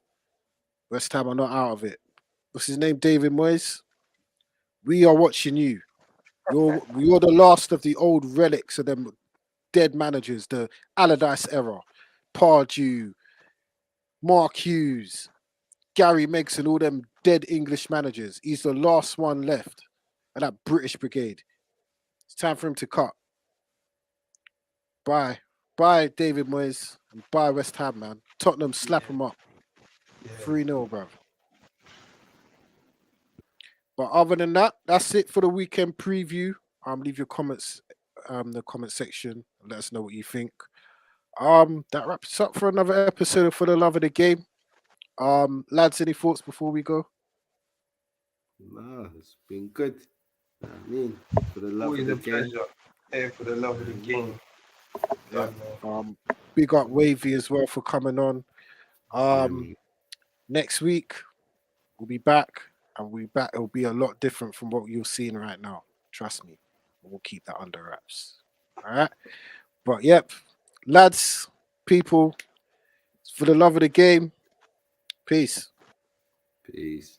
West Ham are not out of it. What's his name? David Moyes. We are watching you. You're the last of the old relics of them dead managers, the Allardyce era, Pardew, Mark Hughes, Gary Megson, all them dead English managers. He's the last one left of that British brigade. It's time for him to cut. Bye. Bye, David Moyes. And bye, West Ham, man. Tottenham, slap them up. Yeah. 3-0, bro. But other than that, that's it for the weekend preview. Leave your comments the comment section. Let us know what you think. That wraps up for another episode of For the Love of the Game. Lads, any thoughts before we go? No, it's been good. I mean, for the love Always of a the game. pleasure. Here for the love of the game. Yeah. Done, man. Big up Wavy as well for coming on. Next week we'll be back, and it'll be a lot different from what you're seeing right now. Trust me. We'll keep that under wraps. All right. But yep, lads, people, for the love of the game, peace. Peace.